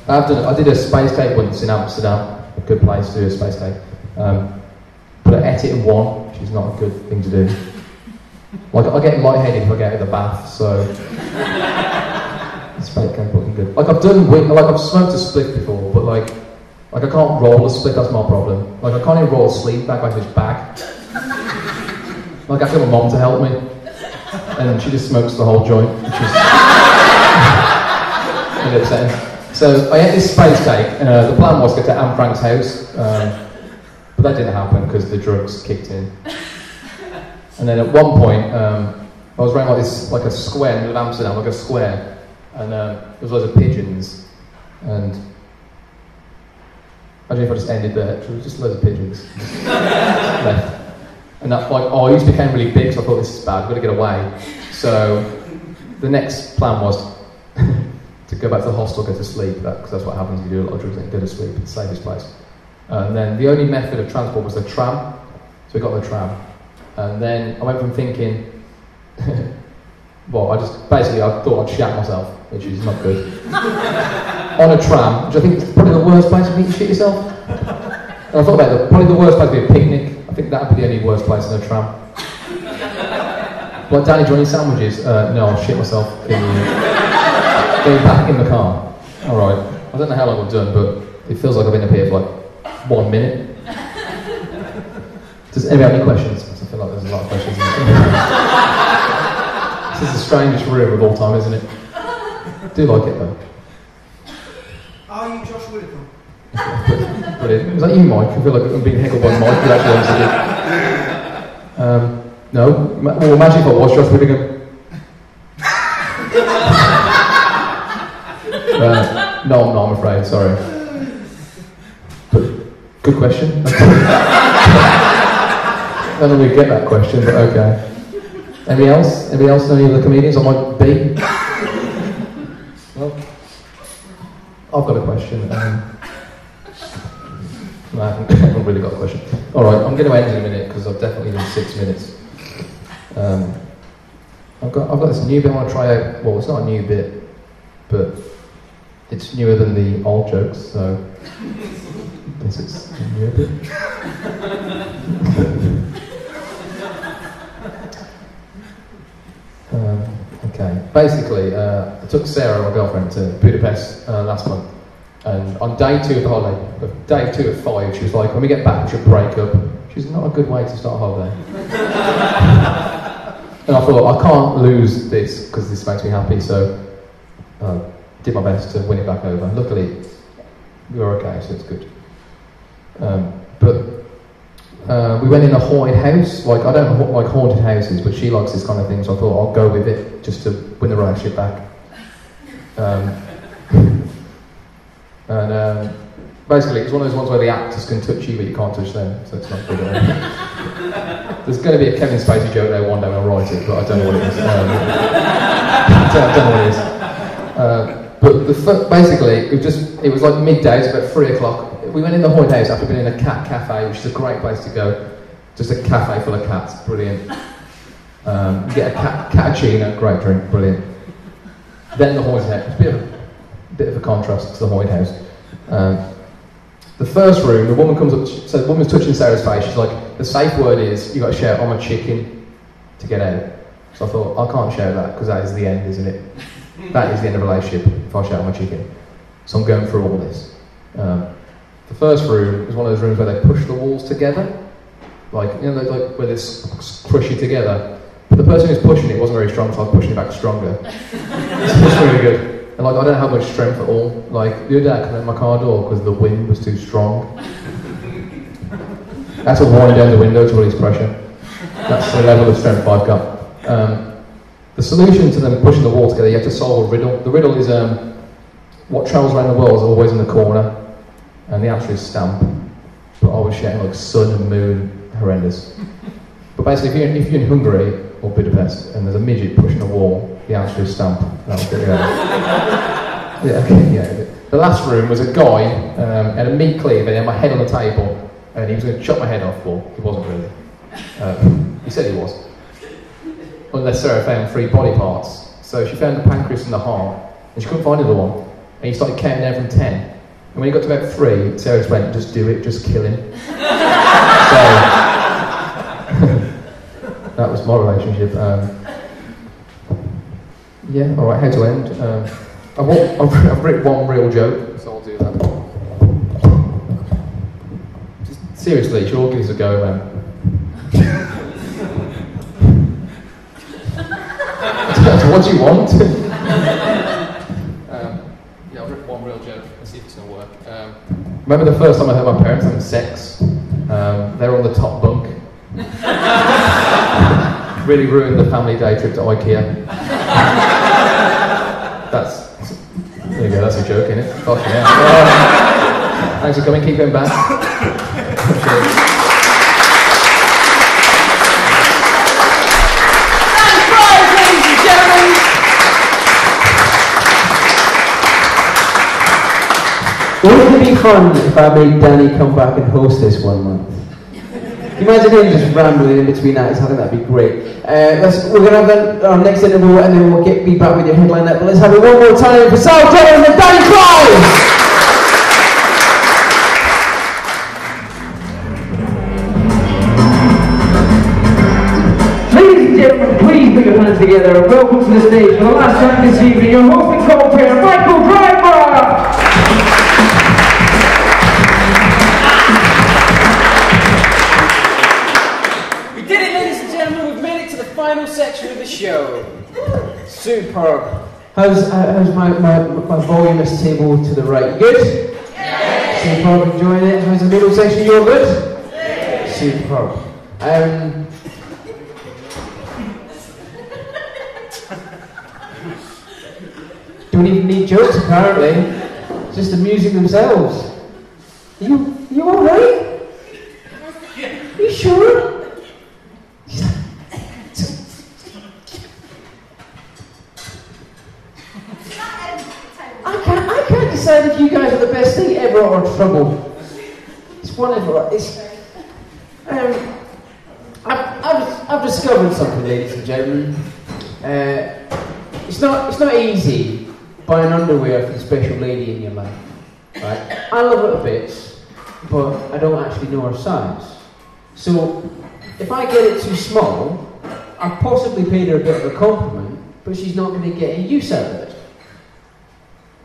I did a space cake once in Amsterdam, a good place to do a space cake. But I ate it in one, which is not a good thing to do. Like, I get lightheaded if I get out of the bath, so space cake looking good. Like I've smoked a split before, but like I can't roll a split, that's my problem. Like I can't even roll a sleeve back like this bag. Like I have to get my mom to help me, and she just smokes the whole joint, which is really upsetting. So I ate this space cake, and the plan was to go to Anne Frank's house, but that didn't happen because the drugs kicked in. And then at one point, I was around like a square in the middle of Amsterdam, like a square, and there was loads of pigeons, and imagine if I just ended there, there was just loads of pigeons left. And that, like, our eyes became really big, so I thought, this is bad, I've got to get away. So the next plan was to go back to the hostel, go to sleep, because that's what happens, you do a lot of drugs and go to sleep, it's the safest place. And then the only method of transport was the tram, so we got the tram. And then I went from thinking, well, I thought I'd shat myself, which is not good. On a tram, which I think is probably the worst place for you to shit yourself. And I thought about it, probably the worst place would be a picnic. I think that would be the only worst place in a tram. Like, Danny, do you want any sandwiches? No, I'll shit myself getting back in the car. Alright, I don't know how long I've done, but it feels like I've been up here for like 1 minute. Does anybody have any questions? I feel like there's a lot of questions in this. This is the strangest room of all time, isn't it? I do like it though. Are you Josh Whittaker? Brilliant. Was that you, Mike? I feel like I'm being heckled by Mike, who actually answered it. No? Well, imagine if I was Josh Whittaker. No, I'm not, I'm afraid, sorry. But, good question. I don't know if we get that question, but okay. Anybody else? Anybody else know any other comedians I might be? Well, I've got a question. No, I haven't really got a question. Alright, I'm going to end in a minute because I've definitely done 6 minutes. I've got this new bit I want to try out. Well, it's not a new bit, but it's newer than the old jokes, so I guess it's a newer bit. Okay, basically, I took Sarah, my girlfriend, to Budapest last month, and on day 2 of the holiday, day 2 of 5, she was like, when we get back we should break up. She's not a good way to start a holiday. And I thought, I can't lose this, because this makes me happy, so I did my best to win it back over. Luckily, we were okay, so it's good. We went in a haunted house. Like, I don't like haunted houses, but she likes this kind of thing, so I thought I'll go with it just to win the relationship back. Basically, it's one of those ones where the actors can touch you, but you can't touch them, so it's not good. There's going to be a Kevin Spacey joke there one day when I write it, but I don't know what it is. I don't know what it is. But basically, it was like midday, it was about 3 o'clock. We went in the haunted house after being in a cat cafe, which is a great place to go. Just a cafe full of cats, brilliant. You get a cappuccino, great drink, brilliant. Then the haunted house, it's a bit of a contrast to the haunted house. The first room, the woman comes up, so the woman's touching Sarah's face, she's like, the safe word is, you got to shout, I'm a chicken, to get out. So I thought, I can't shout that, because that is the end, isn't it? That is the end of a relationship, if I shout, I'm a chicken. So I'm going through all this. The first room was one of those rooms where they push the walls together, like, you know, like where they crush you together. But the person who's pushing it wasn't very strong, so I'm pushing it back stronger. It's really good. And like, I don't have much strength at all. Like, the other day I couldn't open my car door because the wind was too strong. That's a wind down the window to release pressure. That's the level of strength I've got. The solution to them pushing the wall together, you have to solve a riddle. The riddle is what travels around the world is always in the corner, and the answer is stamp. But I was shouting like sun and moon, horrendous. But basically, if you're in Hungary or Budapest and there's a midget pushing a wall, the answer is stamp. That'll get you out. Yeah, okay, yeah. The last room was a guy had a meat cleaver and he had my head on the table, and he was going to chop my head off, but he wasn't really. He said he was. Unless Sarah found 3 body parts. So she found the pancreas and the heart, and she couldn't find the other one. And he started counting down from 10. And when he got to about 3, Sarah just went, just do it, just kill him. So, that was my relationship. Yeah, alright, how to end. I've written one real joke, so I'll do that. Just, seriously, sure, give us a go, man. What do you want? Yeah, I've written one real joke. Let's see if it's going to work. Remember the first time I heard my parents having sex? They were on the top bunk. Really ruined the family day trip to IKEA. There you go, that's a joke, innit? Fuck yeah. Thanks for coming, keep going back. Wouldn't it be fun if I made Danny come back and host this one month? Can you imagine him just rambling in between acts? I think that'd be great. We're going to have our next interview and then we'll be back with your headline up. But let's have it one more time for Sal Taylor and Danny Clive! Ladies and gentlemen, please put your hands together and welcome to the stage for the last time this evening, your host and co-player, Michael Driver! Final section of the show. Superb. How's my voluminous table to the right? Good? Yeah. Superb, enjoying it. How's the middle section? You're good? Yeah. Superb. Don't even need jokes apparently. Just amusing themselves. You alright? Are you sure? I can't decide if you guys are the best thing ever or trouble. It's whatever. I've discovered something, ladies and gentlemen. It's not easy buying underwear for the special lady in your life, right? I love her a bit, but I don't actually know her size. So if I get it too small, I've possibly paid her a bit of a compliment, but she's not going to get any use out of it.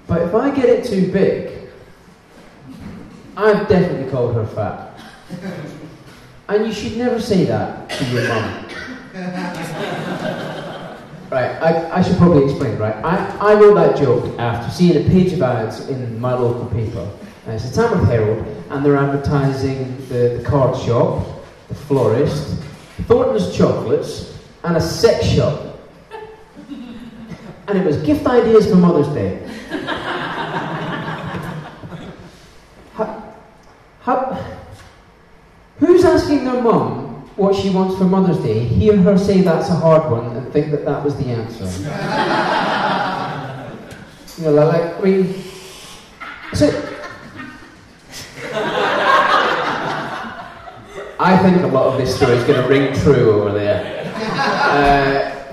But if I get it too big, I've definitely called her fat. And you should never say that to your mum. Right, I should probably explain, right? I wrote that joke after seeing a page of ads in my local paper. And it's the Tamworth Herald, and they're advertising the card shop, the florist, Thornton's Chocolates, and a sex shop. And it was gift ideas for Mother's Day. Who's asking their mum what she wants for Mother's Day, hear her say that's a hard one, and think that that was the answer? You know, like, I mean, so I think a lot of this story is going to ring true over there.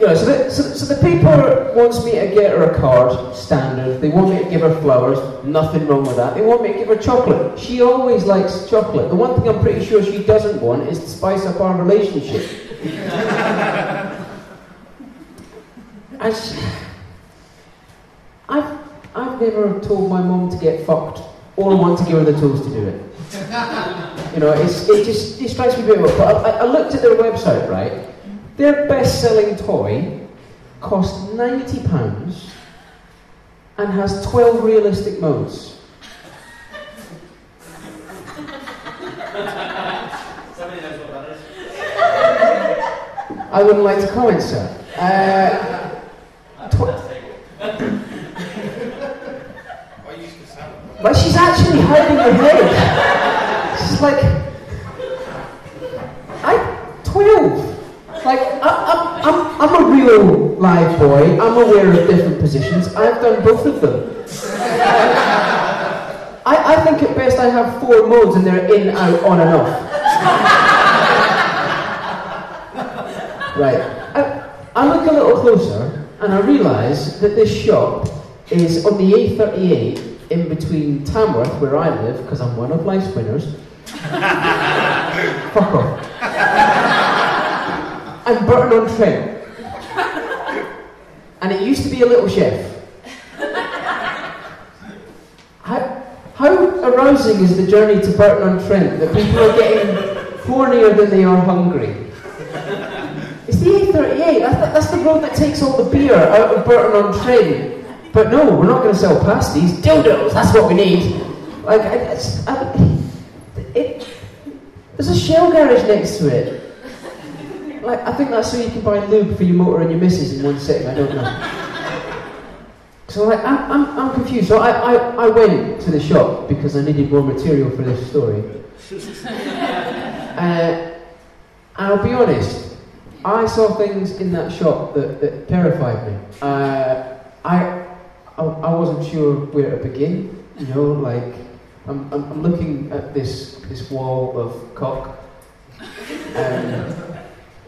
You know, so the paper wants me to get her a card, standard. They want me to give her flowers, nothing wrong with that. They want me to give her chocolate. She always likes chocolate. The one thing I'm pretty sure she doesn't want is to spice up our relationship. I've never told my mum to get fucked or want to give her the tools to do it. You know, it strikes me a bit weird. But I looked at their website, right? Their best-selling toy cost £90 and has 12 realistic modes. Somebody knows what that is. I wouldn't like to comment, sir. But she's actually hiding her head. She's like, 12. Like, I'm a real live boy. I'm aware of different positions. I've done both of them. I think at best I have 4 modes and they're in, out, on and off. Right. I look a little closer and I realise that this shop is on the A38 in between Tamworth, where I live, because I'm one of life's winners. Fuck off. And Burton-on-Trent. And it used to be a little chef. How arousing is the journey to Burton-on-Trent that people are getting hornier than they are hungry? It's the A38. That's the road that takes all the beer out of Burton-on-Trent. But no, we're not going to sell pasties. Dildos, that's what we need. Like, there's a Shell garage next to it. Like, I think that's so you can buy lube for your motor and your missus in one sitting. I don't know. So like, I'm confused. So I went to the shop because I needed more material for this story. And I'll be honest, I saw things in that shop that terrified me. I wasn't sure where to begin. You know, like I'm looking at this wall of cock,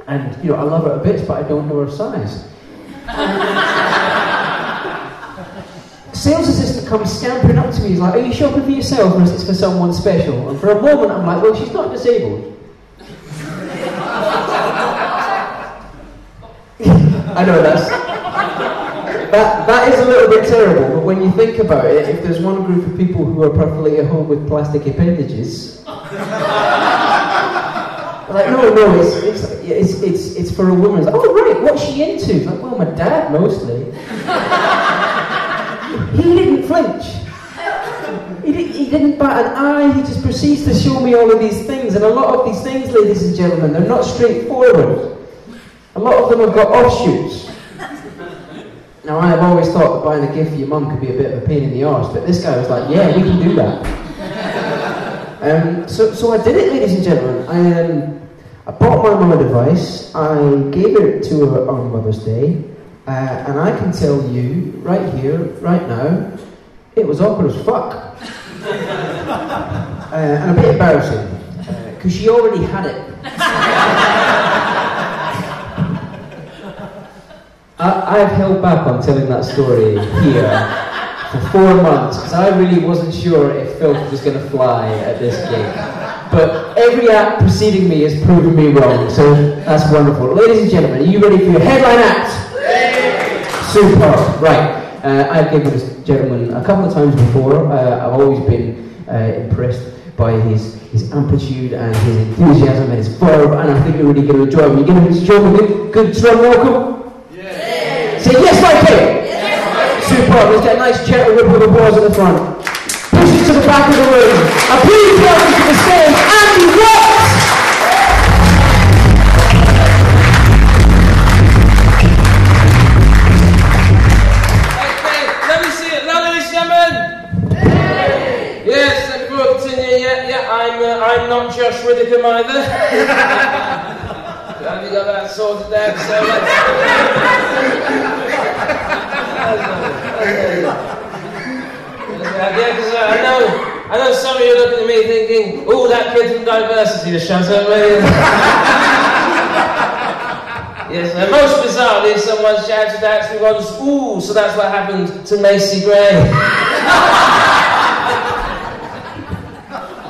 and you know I love her to bits, but I don't know her size. Sales assistant comes scampering up to me. He's like, "Are you shopping for yourself, or is it for someone special?" And for a moment, I'm like, "Well, she's not disabled." I know that is a little bit terrible, but when you think about it, if there's one group of people who are perfectly at home with plastic appendages, like no, it's for a woman. Like, oh right, what's she into? Like, well, my dad mostly. He didn't flinch. He didn't bat an eye. He just proceeds to show me all of these things, and a lot of these things, ladies and gentlemen, they're not straightforward. A lot of them have got offshoots. Now, I've always thought that buying a gift for your mum could be a bit of a pain in the arse, but this guy was like, yeah, we can do that. So I did it, ladies and gentlemen. I bought my mum a device, I gave it to her on Mother's Day, and I can tell you, right here, right now, it was awkward as fuck. And a bit embarrassing, because she already had it. I've held back on telling that story here for 4 months because I really wasn't sure if filth was going to fly at this gig. But every act preceding me has proven me wrong, so that's wonderful. Ladies and gentlemen, are you ready for your headline act? Super. Right. I've given this gentleman a couple of times before. I've always been impressed by his amplitude and his enthusiasm and his verb, and I think you're really going to enjoy him. You're going to enjoy him. Good strong welcome. Say yes, my kid! Yes. Superb. Let's get a nice gentle rip of applause at the front. Push it to the back of the room. And please welcome to the stage, Andy Watts! Okay, let me see it. Now, ladies and gentlemen. Yes, before I continue, yeah, I'm not Josh Widdicombe either. Have you got that sorted out? So Yeah, because I know some of you are looking at me thinking, oh, that kid from Diversity just shut up, man. Yes, and most bizarrely, someone shouted out to me once, ooh, so that's what happened to Macy Gray.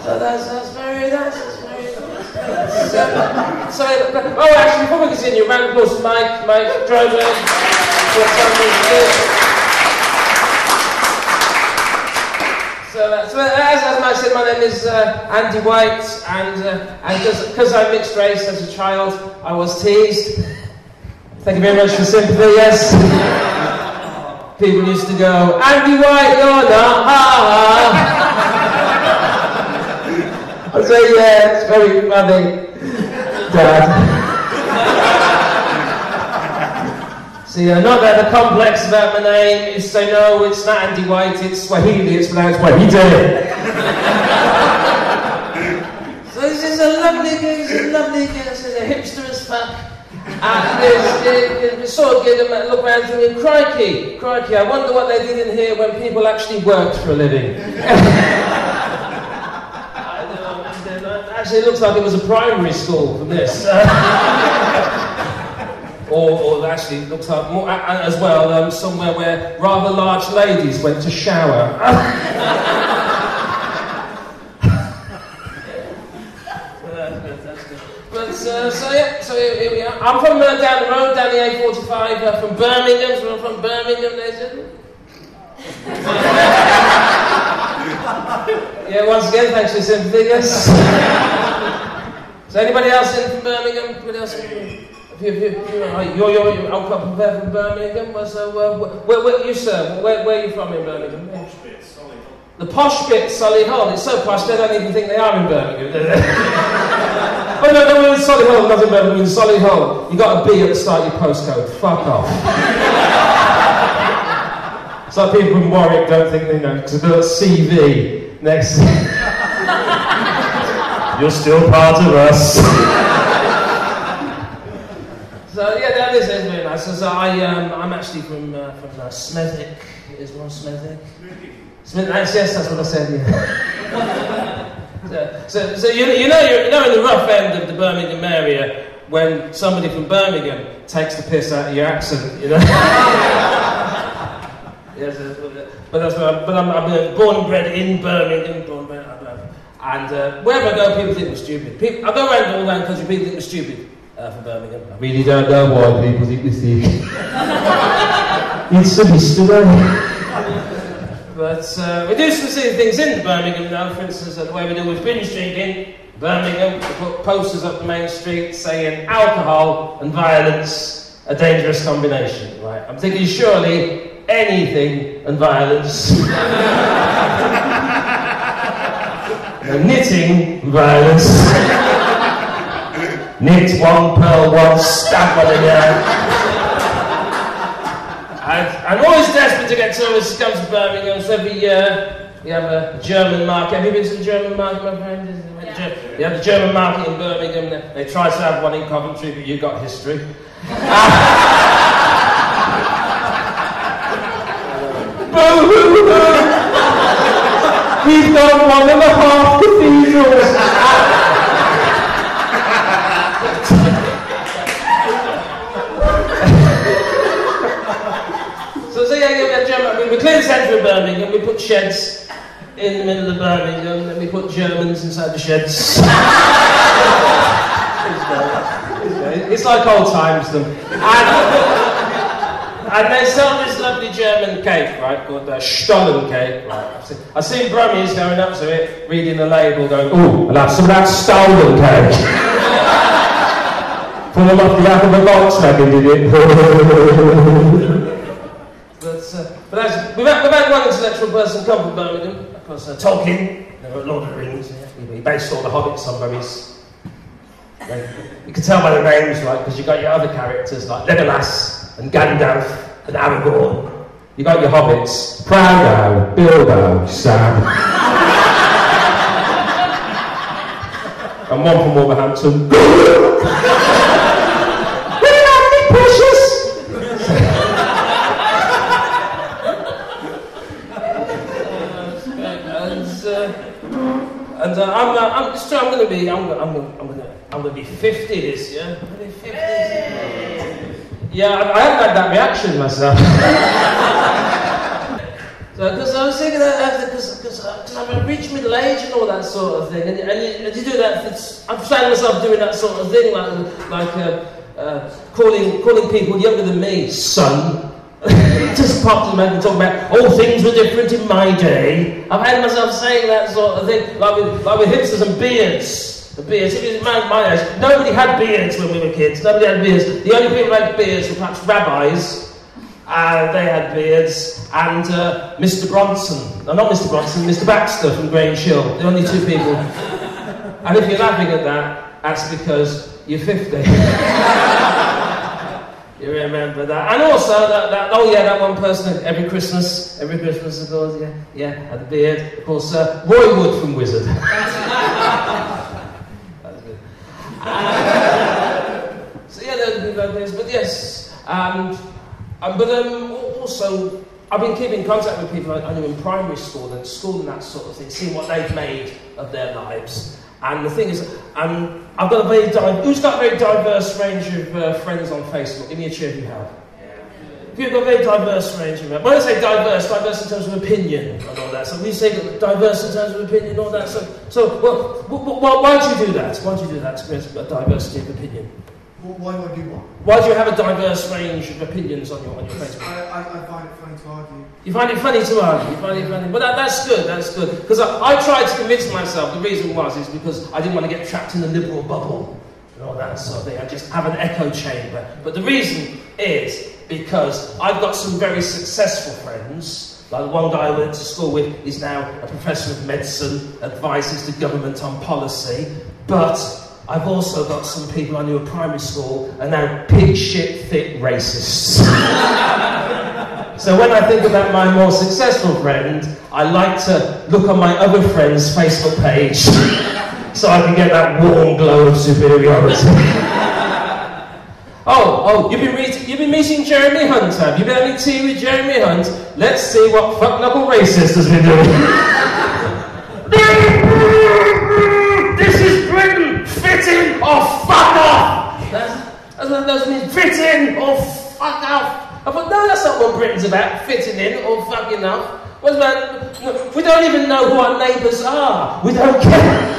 So that's very nice. Oh, actually, before we continue, round of applause to Mike Drover. So as Mike said, my name is Andy White, and because I'm mixed race as a child, I was teased. Thank you very much for sympathy, yes. People used to go, Andy White, you're not, ha ha. I say, yeah, it's very funny, Dad. See, not that the complex about my name is say, no, it's not Andy White, it's Swahili, it's pronounced Swahili. So this is a lovely gig, it's a hipster as fuck. And sort of give them look around thinking, crikey, I wonder what they did in here when people actually worked for a living. Actually, it looks like it was a primary school from this. Or actually, it looks like more as well, somewhere where rather large ladies went to shower. So here we are. I'm from down the road, down the A45, from Birmingham. So I'm from Birmingham, yeah, once again, thanks for your sympathy, yes. So anybody else in from Birmingham? Anybody else in? You're from Birmingham. So where you sir? Where are you from in Birmingham? Posh bit, Solihull. The posh bit, Solihull. It's so posh they don't even think they are in Birmingham. Oh no, we're in Solihull, not in Birmingham, we're in Solihull. You got a B at the start of your postcode. Fuck off. It's like people from Warwick don't think they know, because they've got CV next. You're still part of us. So yeah, that is very nice. So I'm actually from Smethwick. Is one Smethwick? Yes, that's what I said. Yeah. So you know in the rough end of the Birmingham area when somebody from Birmingham takes the piss out of your accent, you know. Yes, but I'm born and bred in Birmingham, and wherever I go, people think we're stupid. I go around all around the country, people think we're stupid from Birmingham. I really don't know why people think we're stupid. It's so mystery. But we do some silly things in Birmingham now. For instance, the way we do with Bin Street in Birmingham, we put posters up the main street saying alcohol and violence, a dangerous combination. Right? I'm thinking surely anything and violence. Knitting violence. Knit one, pearl one, stab one in there. I'm always desperate to get tourists to come to Birmingham, so every year we have a German market. Have you been to the German market, my friend? Yeah. You have the German market in Birmingham. They tried to have one in Coventry, but you got history. He's got 1.5 cathedrals. We clear the centre of Birmingham, we put sheds in the middle of Birmingham, and we put Germans inside the sheds. It's like old times, them. And they sell this lovely German cake, right, called Stollen cake, right. I've seen Brummies going up to it, reading the label, going, ooh, I'll have some of that Stollen cake. Pull them off the back of a Volkswagen, did it? But we've had one intellectual person come from Birmingham, of course, Tolkien, Lord of the Rings. Yeah. He based all the hobbits on Mummies. You can tell by the names, right, because you've got your other characters like Legolas and Gandalf and Aragorn. You got your hobbits, Frodo, Bilbo, Sam. And one from Wolverhampton. Very lovely, precious! I'm gonna be 50 this year. I'm gonna be 50. Yeah, I haven't had that reaction myself. Because I was thinking that because I'm a rich middle age and all that sort of thing, and you do that. I found myself doing that sort of thing, like calling people younger than me son. Just popped in my head and talking about, oh, things were different in my day. I've had myself saying that sort of thing, like with hipsters and beards. The beards, if it was my age, nobody had beards when we were kids. Nobody had beards. The only people who had beards were perhaps rabbis. They had beards, and Mr. Bronson. No, not Mr. Bronson, Mr. Baxter from Grange Hill. The only two people. And if you're laughing at that, that's because you're 50. You remember that. And also, that one person every Christmas, of course, had a beard. Of course, Roy Wood from Wizard. That's good. So yeah, there are beards, but yes. Also, I've been keeping in contact with people I knew in primary school and that sort of thing, seeing what they've made of their lives. And the thing is, I've got who's got a very diverse range of friends on Facebook? Give me a cheer if you have. If you've got a very diverse range of, when I say diverse in terms of opinion and all that. So we say diverse in terms of opinion and all that. So why do you do that? Why do you do that to create a diversity of opinion? Why do I do what? Why do you have a diverse range of opinions on your Facebook? I find it funny to argue. You find it funny to argue? You find it funny? But that's good. Because I tried to convince myself, the reason is because I didn't want to get trapped in the liberal bubble and all that sort of thing. I just have an echo chamber. But the reason is because I've got some very successful friends. Like the one guy I went to school with is now a professor of medicine, advises the government on policy, but I've also got some people I knew at primary school are now pig shit thick racists. So when I think about my more successful friend, I like to look on my other friend's Facebook page so I can get that warm glow of superiority. You've been meeting Jeremy Hunt, have you? Been having tea with Jeremy Hunt? Let's see what fuck knuckle racist has been doing. This is Britain! Fit in or fuck off! That's what those means. Fit in or fuck off! I thought, no, that's not what Britain's about. Fitting in or fucking off. What's about? We don't even know who our neighbours are. We don't care.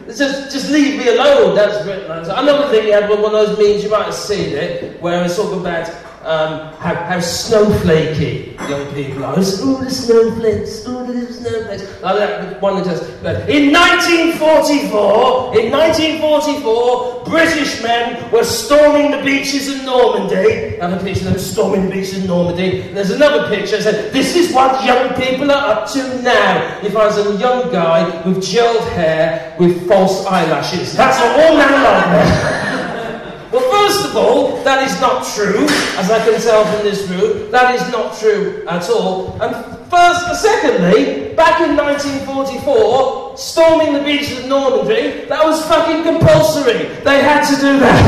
Just leave me alone. That's Britain. Another thing, he had one of those memes, you might have seen it, where it's talking about how snowflakey young people are. Oh, the snowflakes. Oh, the snowflakes. Like that one that just, in 1944, British men were storming the beaches of Normandy. Another picture of them storming the beaches of Normandy. There's another picture that said, this is what young people are up to now. He finds a young guy with gelled hair with false eyelashes. That's what all men are like there. Well, first of all, that is not true, as I can tell from this room. That is not true at all. And secondly, back in 1944, storming the beaches of Normandy, that was fucking compulsory. They had to do that.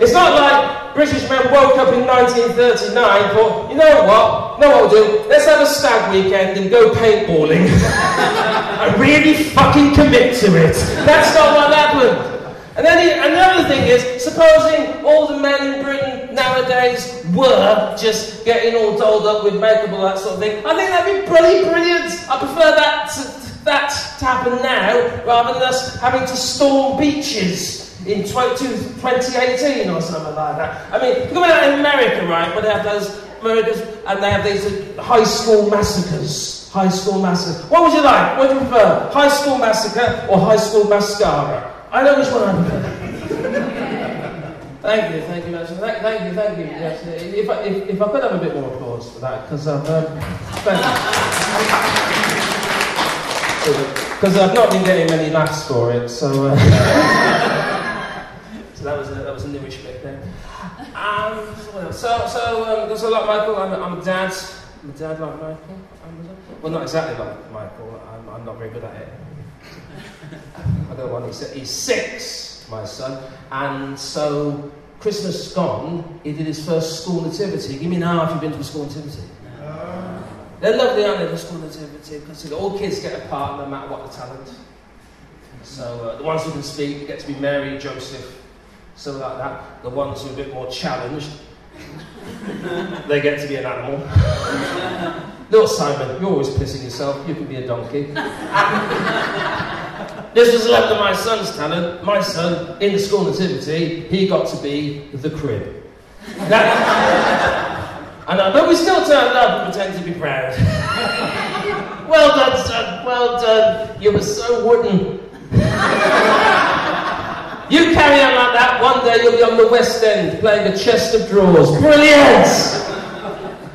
It's not like British men woke up in 1939 and thought, you know what we'll do? Let's have a stag weekend and go paintballing. And really fucking commit to it. That's not what happened. And then another thing is, supposing all the men in Britain nowadays were just getting all dolled up with makeup and that sort of thing, I think that'd be brilliant. I prefer that to happen now, rather than us having to storm beaches in 2018 or something like that. I mean, look at in America, right, where they have those murders and they have these high school massacres. High school massacre. What would you like? What do you prefer? High school massacre or high school mascara? I know which one I prefer. Thank you, thank you. Yes, if I could have a bit more applause for that, because I've not been getting many laughs for it, so so that was a newish bit there. So like Michael, I'm a dad. I'm a dad like Michael. Well, not exactly like Michael. I'm not very good at it. I got one. He's 6, my son, and so Christmas gone, he did his first school nativity. Give me an hour if you've been to a school nativity. They're lovely, aren't they, the school nativity? Because all kids get a part no matter what the talent. So the ones who can speak get to be Mary, Joseph, something like that. The ones who are a bit more challenged, they get to be an animal. Little Simon, you're always pissing yourself, you can be a donkey. This was left to my son's talent. My son, in the school nativity, he got to be the crib. But we still turned up and pretended to be proud. Well done, son, well done. You were so wooden. You carry on like that, one day you'll be on the West End playing a chest of drawers. Brilliant!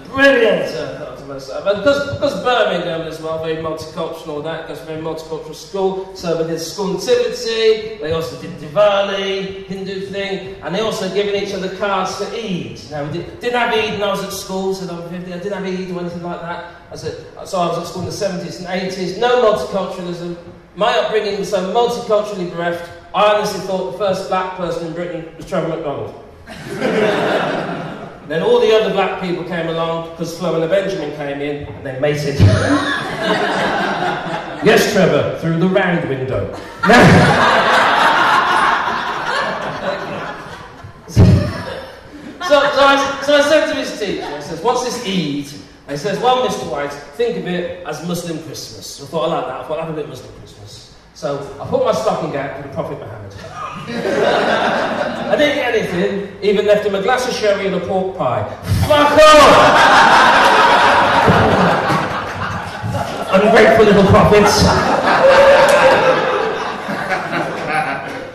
Brilliant! Because Birmingham as well, very multicultural and all that, because very multicultural school, so we did school nativity, they also did Diwali, Hindu thing, and they also given each other cards for Eid. Now, we didn't have Eid when I was at school, so I didn't have Eid or anything like that. So I was at school in the 70s and 80s, no multiculturalism. My upbringing was so multiculturally bereft, I honestly thought the first black person in Britain was Trevor McDonald. Then all the other black people came along because Flo and Benjamin came in and they mated. Yes, Trevor, through the round window. So I said to his teacher, I says, what's this Eid? And he says, well, Mr. White, think of it as Muslim Christmas. So I thought, I like that. I thought, I'll have a bit of Muslim Christmas. So I put my stocking out for the Prophet Muhammad. I didn't get anything, even left him a glass of sherry and a pork pie. Fuck off! Ungrateful little prophets.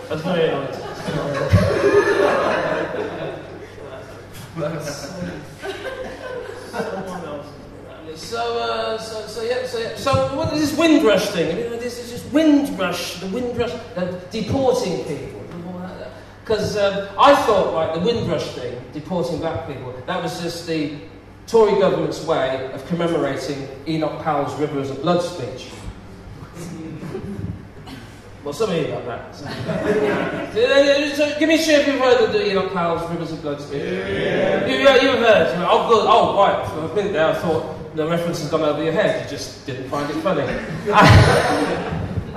That's very annoying. So what is this Windrush thing? I mean, this is just Windrush, the Windrush, deporting people. Because I thought, like, the Windrush thing, deporting black people, that was just the Tory government's way of commemorating Enoch Powell's Rivers of Blood speech. Well, some of you got that. So, give me a share if you've heard of the Enoch Powell's Rivers of Blood speech. Yeah. You've heard. Oh, good. Oh, right. For a minute there, I thought the reference had gone over your head. You just didn't find it funny.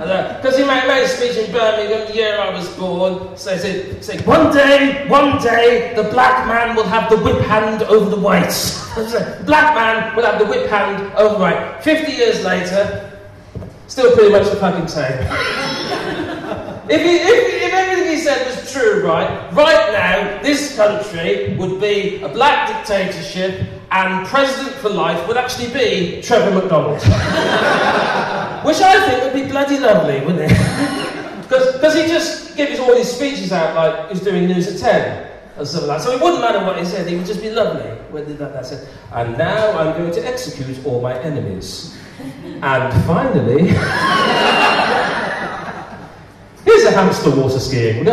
Because he made a speech in Birmingham the year I was born, saying, one day, the black man will have the whip hand over the whites. Black man will have the whip hand over the white. 50 years later, still pretty much the fucking same. If everything he said was true, right now, this country would be a black dictatorship and president for life would actually be Trevor McDonald. Which I think would be bloody lovely, wouldn't it? Because he just gives all his speeches out like he was doing News at 10 or something like that. So it wouldn't matter what he said, he would just be lovely when he did that. Said, and now I'm going to execute all my enemies. And finally, here's a hamster water skiing.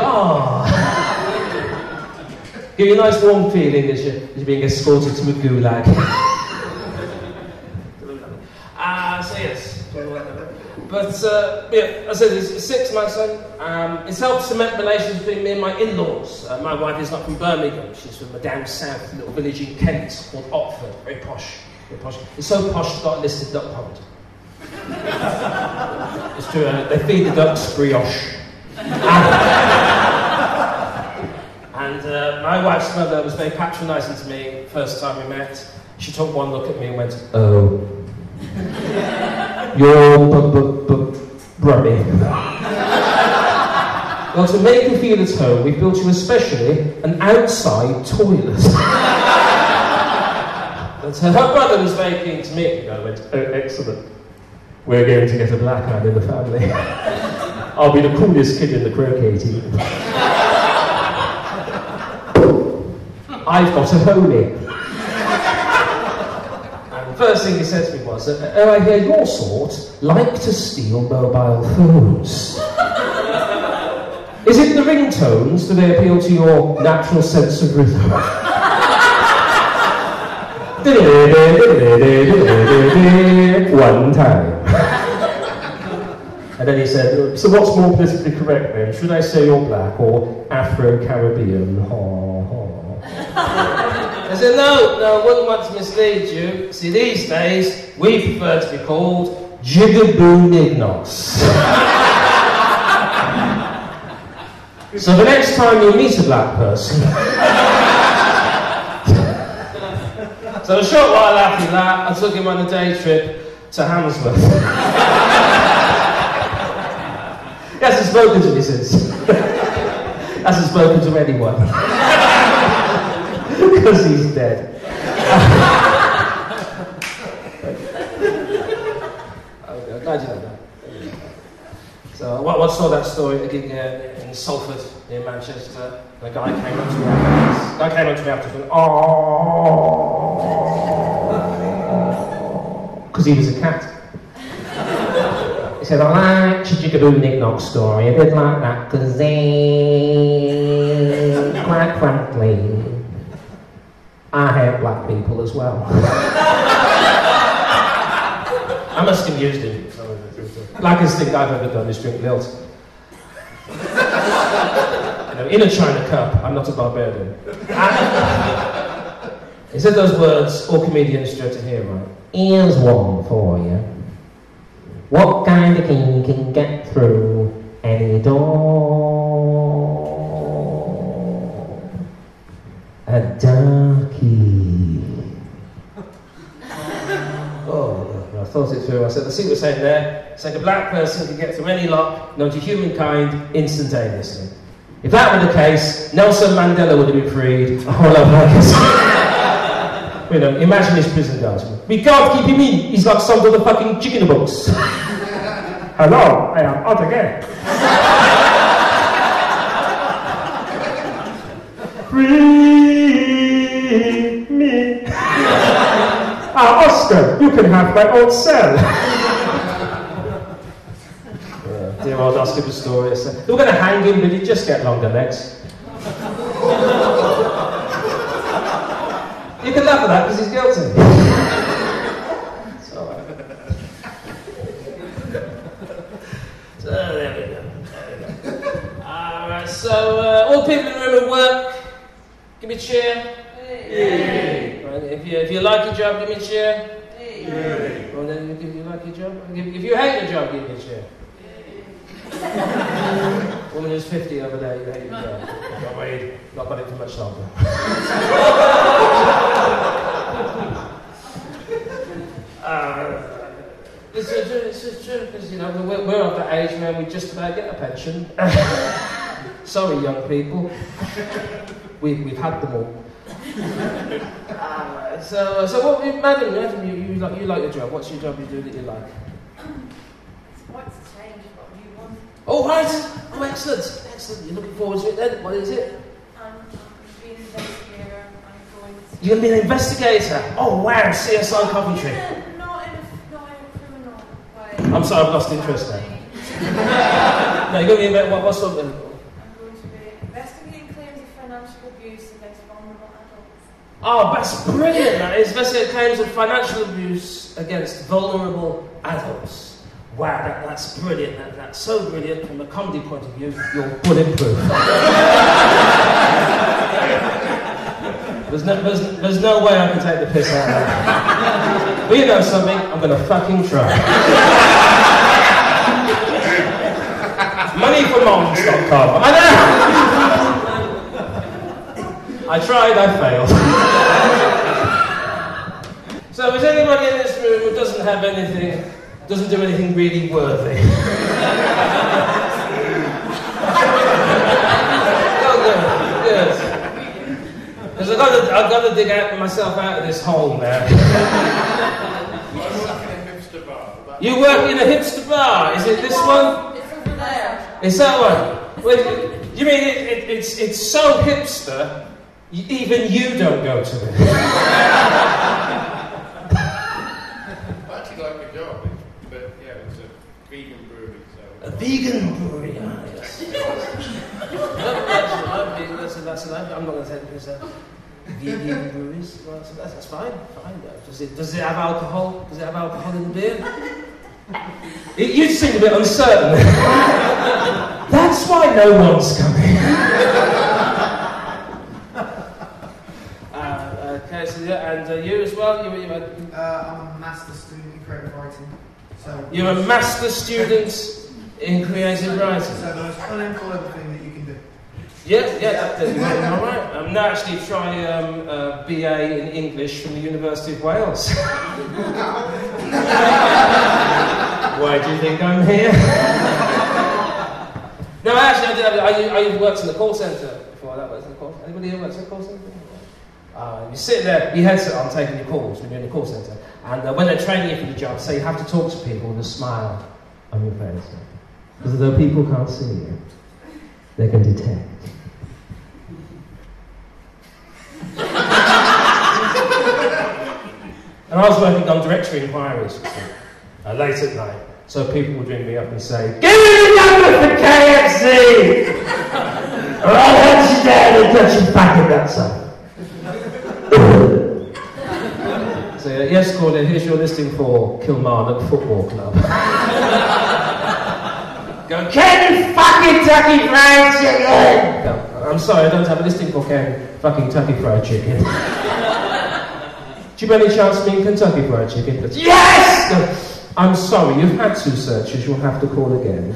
Give you a nice warm feeling as you're being escorted to a gulag. So yes. But I said it's 6 months son. It's helped cement relations between me and my in-laws. My wife is not from Birmingham, she's from a down south, a little village in Kent called Otford. Very posh, very posh. It's so posh it's got a listed duck pond. It's true, they feed the ducks brioche. And my wife's mother was very patronising to me first time we met. She took one look at me and went, oh, you're brummy. Well, to make you feel at home, we've built you especially an outside toilet. But her brother was very keen to meet me. I went, oh, excellent. We're going to get a black man in the family. I'll be the coolest kid in the croquet team. I've got a homie. And the first thing he said to me was, oh, I hear your sort like to steal mobile phones. Is it the ringtones? Do they appeal to your natural sense of rhythm? One time. And then he said, so what's more politically correct then? Should I say you're black or Afro-Caribbean? Ha, ha. I said, no, wouldn't want to mislead you. See, these days, we prefer to be called Jigaboo Nignox. So the next time you meet a black person, so a short while after that, I took him on a day trip to Hammersmith. He hasn't spoken to me since. Hasn't spoken to anyone. Because he's dead. I'm glad you know that. So I saw that story in Salford, near Manchester. The guy came up to me after going, oh, because he was a cat. He said, I like Jigaboo Nignock story. I did like that because quite frankly, I hate black people as well. I must have used him. Blackest thing I've ever done is drink milk. In a china cup, I'm not a barbarian. He said those words, all comedians dread to hear, right? Here's one for you. What kind of king can get through any door? A darkie. Oh, I thought it through. I said, I see what you're saying there. It's like a black person can get through any lock known to humankind instantaneously. If that were the case, Nelson Mandela would have been freed a whole lot of You know, imagine his prison guards. We can't keep him in. He's got some of the fucking chicken books. Hello, I am out again. Free me. Oscar, you can have my old cell. Yeah, dear old Oscar Pistorius. They were going to hang him, but he'd just get longer legs. You can laugh at that because he's guilty. So there we go. Alright, so all people in the room at work, give me a cheer. Hey. Right, if you like your job, give me a cheer. Hey. Well, then if you like your job, if you hate your job, give me a cheer. Woman who's 50 over there, you hate your job. Don't worry, not got it for much longer. It's true, because you know we're of that age now. We just about get a pension. Sorry, young people, we've had them all. So what, madam, you like your job. What's your job you do that you like? What's changed? What do you want? Oh right, oh excellent. You're looking forward to it then. What is it? I'm being an investigator. I'm going to. You're gonna be an investigator. Oh wow, CSI Coventry. Not in a criminal way. I'm sorry, I've lost interest now. No, you're going to be what sort of... I'm going to be investigating claims of financial abuse against vulnerable adults. Oh, that's brilliant, that is. Investigating claims of financial abuse against vulnerable adults. Wow, that's brilliant. That's so brilliant from a comedy point of view. You're bulletproof. There's no way I can take the piss out of that. But you know something? I'm going to fucking try. Moneyformoms.com. I know! I tried, I failed. So is anybody in this room who doesn't have anything, doesn't do anything really worthy? Oh, good. Because I've got to dig myself out of this hole now. You work in a hipster bar? Is it this one? It's over there. Is that one? Wait, you mean it's so hipster, even you don't go to it? I actually like my job, but yeah, it's a vegan brewery, so... A vegan brewery, yes. I'm not going to take the piss out. Vegan breweries, well, that's fine. Does it have alcohol? Does it have alcohol in the beer? You seem a bit uncertain. That's why no one's coming. yeah. And you as well? I'm a master student in creative writing. So You're a master student in creative writing. So the most unemployable thing that you can do. Yeah, that's all right. I'm now actually trying BA in English from the University of Wales. Why do you think I'm here? No, actually, I worked in the call centre before. That was in the call. Anybody here works in the call centre? You sit there, your headset on, taking your calls when you're in the call centre, and when they're training you for the job, say you have to talk to people with a smile on your face, because although people can't see you, they can detect. And I was working on directory inquiries late at night, so people would ring me up and say, "Give me the number for KFC! Or I'll hunt you down and touch your back in that son." So yes, caller, here's your listing for Kilmarnock Football Club. Go, Ken fucking Tucky Fried Chicken! No, I'm sorry, I don't have a listing for Ken fucking Tucky Fried Chicken. Do you by any chance mean Kentucky Fried Chicken? Yes! No, I'm sorry, you've had 2 searches, you'll have to call again.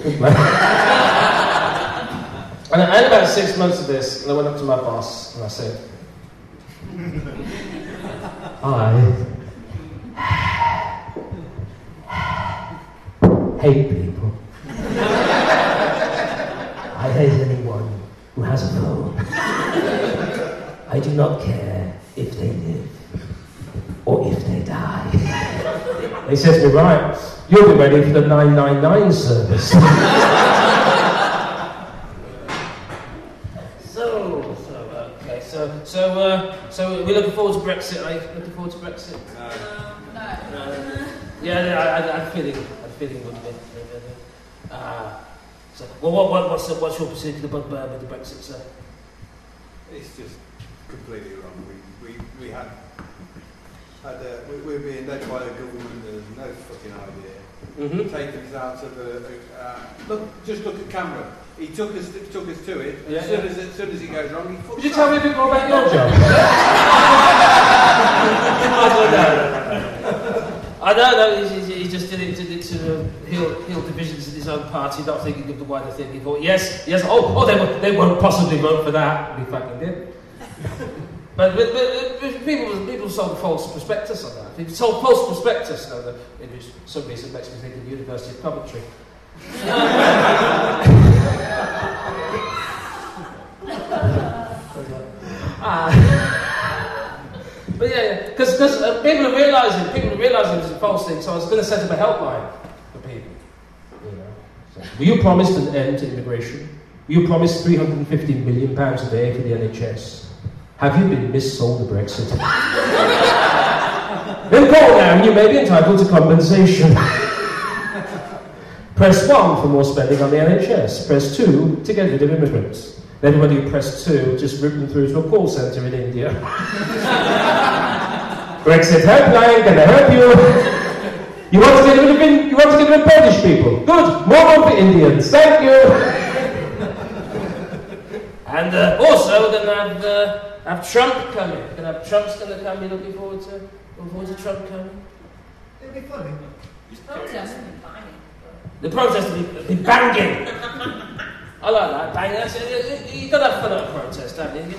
And I had about 6 months of this, and I went up to my boss, and I said, I hate people. I hate anyone who has a phone. I do not care if they live or if they die. He says to me, right, you'll be ready for the 999 service. So we're looking forward to Brexit, are you looking forward to Brexit? No. Yeah, I'm feeling it would be. So, well, what's your particular bugbear with the Brexit, sir? It's just completely wrong. We're being led by the government. There's no fucking idea. Mm-hmm. Taking us out of the just look at Cameron. He took us to it. Yeah, as soon as he goes wrong, he fucks. Could you tell me a bit more about your job? I don't know. He just did it to heal divisions in his own party, not thinking of the wider thing. He thought, yes. Oh, they won't possibly vote for that. He fucking did. But people sold a false prospectus on that. People sold false prospectus. No, that it was some reason makes me think of the University of Coventry. But yeah, because people are realising it's a false thing. So I was going to set up a helpline for people. You know, so, will you promise an end to immigration? Will you promise £350 million a day for the NHS? Have you been missold the Brexit? Then call now, and you may be entitled to compensation. Press 1 for more spending on the NHS. Press 2 to get rid of immigrants. Everybody who pressed 2 just route them through to a call centre in India. Brexit helpline, can I help you? You want to get rid of Polish people? Good, more room for Indians. Thank you. And also we're going to have Trump coming. We're going to have Trump's going to come. You're looking forward to Trump coming? It'll be funny. Protest and banging. The protest will be banging. I like that, banging. You've got to have fun at a protest, haven't you?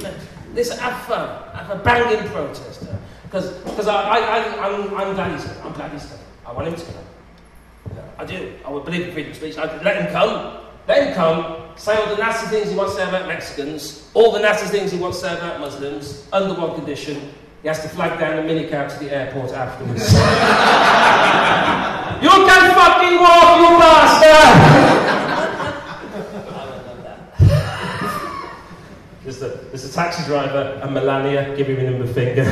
Listen, have fun. Have a banging protest. Because I'm glad he's coming. I'm glad he's coming. I want him to come. I do. I would believe in freedom of speech. I'd let him come. Let him come. Say all the nasty things he wants to say about Mexicans. All the nasty things he wants to say about Muslims. Under one condition. He has to flag down a minicab to the airport afterwards. You can fucking walk, you bastard! There's a taxi driver and Melania giving him the finger.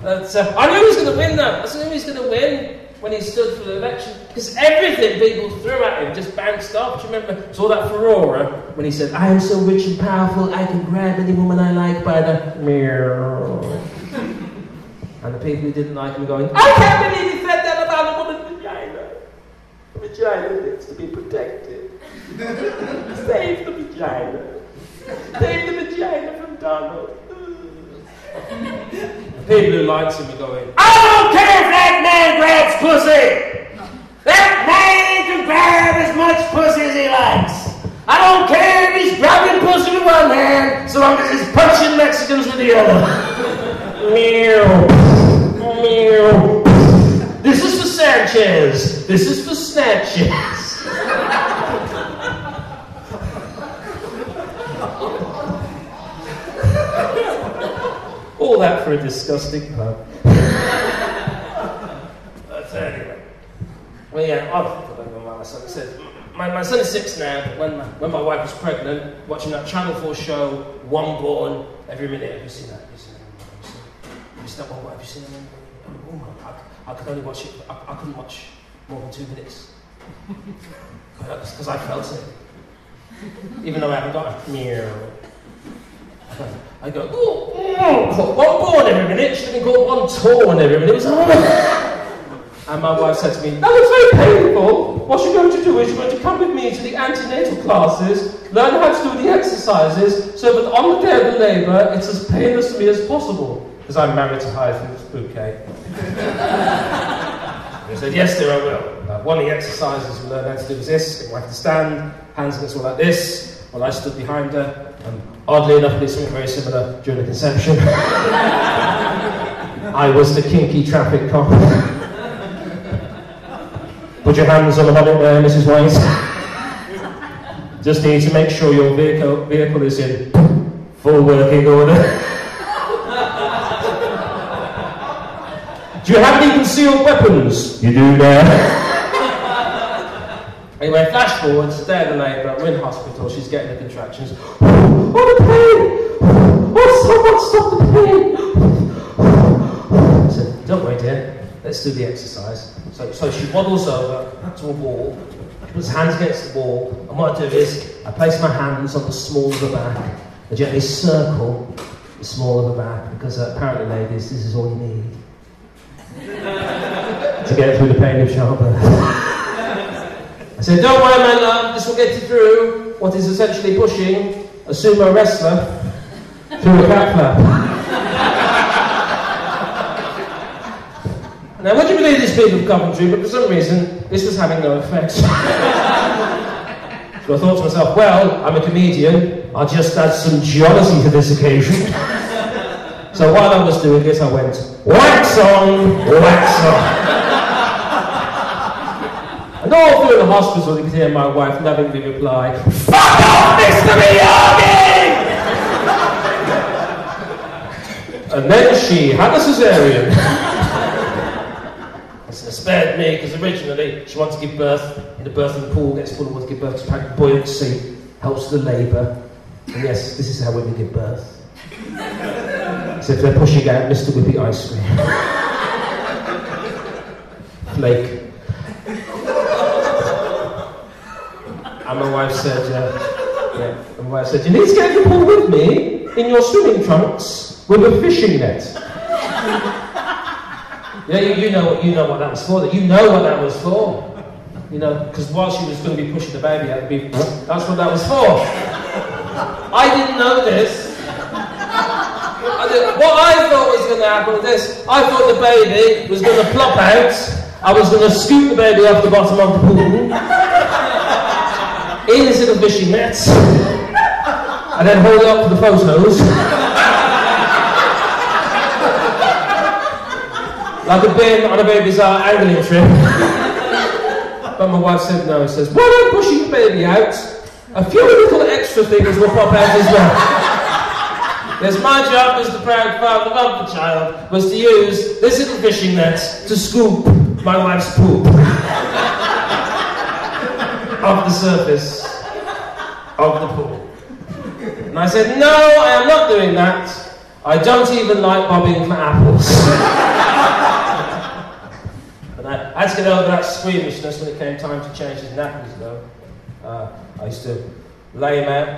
But, I knew he was going to win though. I knew he was going to win when he stood for the election. Because everything people threw at him just bounced off. Do you remember? Saw that furore when he said, I am so rich and powerful, I can grab any woman I like by the meow. And the people who didn't like him going, I can't believe he said that about a woman's vagina. The vagina needs to be protected. Save the vagina. Save the vagina from Donald. The people who liked him were going, I don't care if that man grabs pussy! That man can grab as much pussy as he likes! I don't care if he's grabbing pussy with one hand, so long as he's punching Mexicans with the other. Meow. Meow. This is for Sanchez. This is for Snatches. All that for a disgusting pub. But anyway. Well, yeah, I don't know what my son said. My son is 6 now, but when my wife was pregnant, watching that Channel 4 show, One Born, every minute. Have you seen that? Have you seen that one? Have you seen that one? Oh my God. I could only watch it, I couldn't watch more than 2 minutes. Because I felt it. Even though I haven't got a meow. I go, One Born every minute, should have been called One Torn every minute. And my wife said to me, "No, it's very painful. What you're going to do is you're going to come with me to the antenatal classes, learn how to do the exercises, so that on the day of the labour, it's as painless for me as possible." Because I'm married to Hyacinth's bouquet. I said, "Yes, dear, I will. One of the exercises we learn how to do is this. Get my wife to stand, hands against all like this, while I stood behind her. And oddly enough, we did something very similar during the conception. I was the kinky traffic cop. Put your hands on the bonnet there, Mrs. White. Just need to make sure your vehicle is in full working order. Do you have any concealed weapons? You do now. Anyway, flash forward, day of the labour, we're in hospital, she's getting the contractions. Oh, the pain! Oh, someone stop the pain! I said, "Don't worry, dear, let's do the exercise." So she waddles over to a wall, she puts her hands against the wall, and what I do is, I place my hands on the small of the back, I gently circle the small of the back, because apparently, ladies, this is all you need to get through the pain of childbirth. I said, "Don't worry, my love, this will get you through what is essentially pushing a sumo wrestler through a cat flap." Now, would you believe these people of Coventry, but for some reason, this was having no effect. So I thought to myself, well, I'm a comedian, I'll just add some jollity to this occasion. So while I was doing it, I went, wax on, wax on. And all through the hospital, you could hear my wife lovingly reply, "Fuck off, Mr. Miyagi!" And then she had a cesarean. It spared me, because originally she wanted to give birth in the birthing pool, gets full of water to give birth to pregnant buoyancy, helps the labour. And yes, this is how women give birth. So if they're pushing out Mr. Whippy ice cream. Flake. And my wife said, "You need to get in the pool with me in your swimming trunks with a fishing net." Yeah, you know what that was for. You know what that was for. You know, because while she was going to be pushing the baby out, that's what that was for. I didn't know this. What I thought was going to happen was this. I thought the baby was going to plop out. I was going to scoop the baby off the bottom of the pool in this little fishing net, and then hold it up for the photos. Like a bin on a very bizarre angling trip. But my wife said no. She says, "While I'm pushing the baby out, a few little extra things will pop out as well." There's my job as the proud father of the child was to use this little fishing net to scoop my wife's poop off the surface of the pool. And I said, "No, I am not doing that. I don't even like bobbing for apples." But I had to get over that squeamishness when it came time to change his nappies, though. I used to lay him out.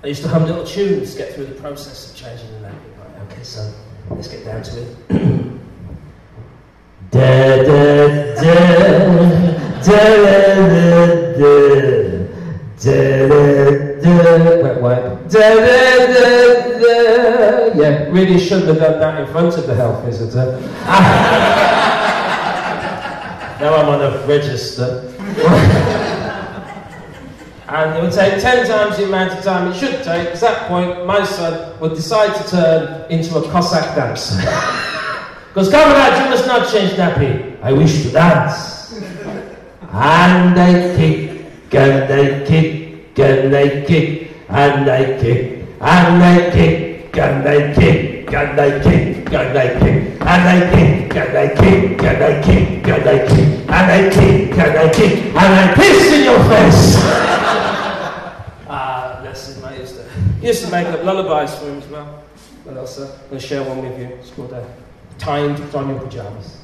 I used to hum little tunes to get through the process of changing the nappy. Right, okay, so let's get down to it. Da da da da da da da da. Wet wipe. Da da da da. Yeah, really really shouldn't have done that in front of the health visitor. Now I'm on a register. And it would take 10 times the amount of time it should take, because at that point my son would decide to turn into a Cossack dancer. Because comrade, you must not change nappy. I wish to dance. And they kick, and they kick, and they kick, and they kick, and they kick, and they kick, and they kick, and they kick, and they kick, and they kick, and they kick, and they kick, and they kick, and they kick, and they piss in your face. Used to make up lullabies for him as well. What else? I'm going to share one with you. It's called Time to Put On Your Pyjamas.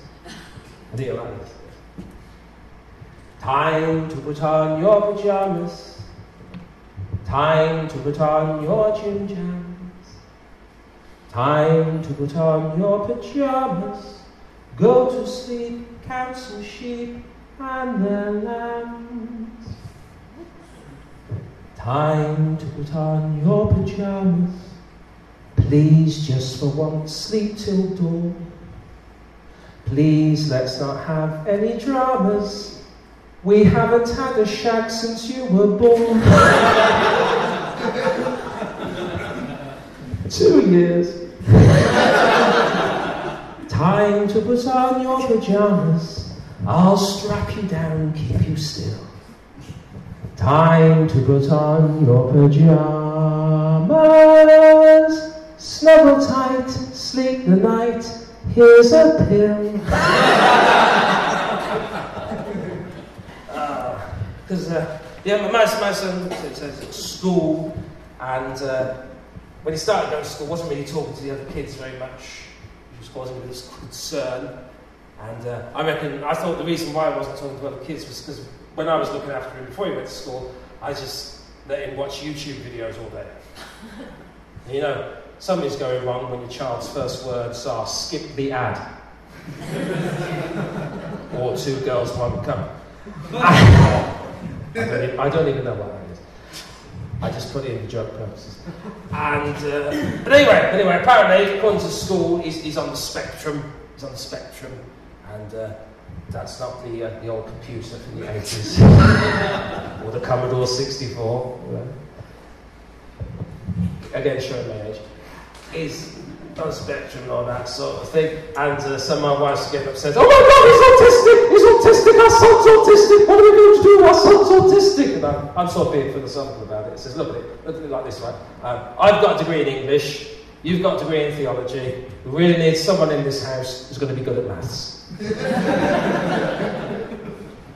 I think you like this. Time to put on your pyjamas. Time to put on your gym jams. Time to put on your pyjamas. Go to sleep, count some sheep and their lambs. Time to put on your pyjamas. Please, just for once, sleep till dawn. Please, let's not have any dramas. We haven't had a shag since you were born. 2 years. Time to put on your pyjamas. I'll strap you down, keep you still. Time to put on your pyjamas. Snuggle tight, sleep the night. Here's a pill. Because my son says at school, and when he started going to school, wasn't really talking to the other kids very much. He was causing me this concern, and I thought the reason why I wasn't talking to other kids was because when I was looking after him before he went to school, I just let him watch YouTube videos all day. You know, something's going wrong when your child's first words are "skip the ad," or "two girls, one cup." I don't even know what that is. I just put it in for joke purposes. And but anyway, apparently, according to school, he's on the spectrum. He's on the spectrum, and that's not the old computer from the 80s or the Commodore 64. Again, showing my age. He's on the spectrum and all that sort of thing. And some of my wives get upset. Oh my God, he's autistic! Our son's autistic! What are we going to do? Our son's autistic! And I'm sort of being philosophical about it. It says, look at it like this, right? I've got a degree in English. You've got a degree in theology. We really need someone in this house who's going to be good at maths.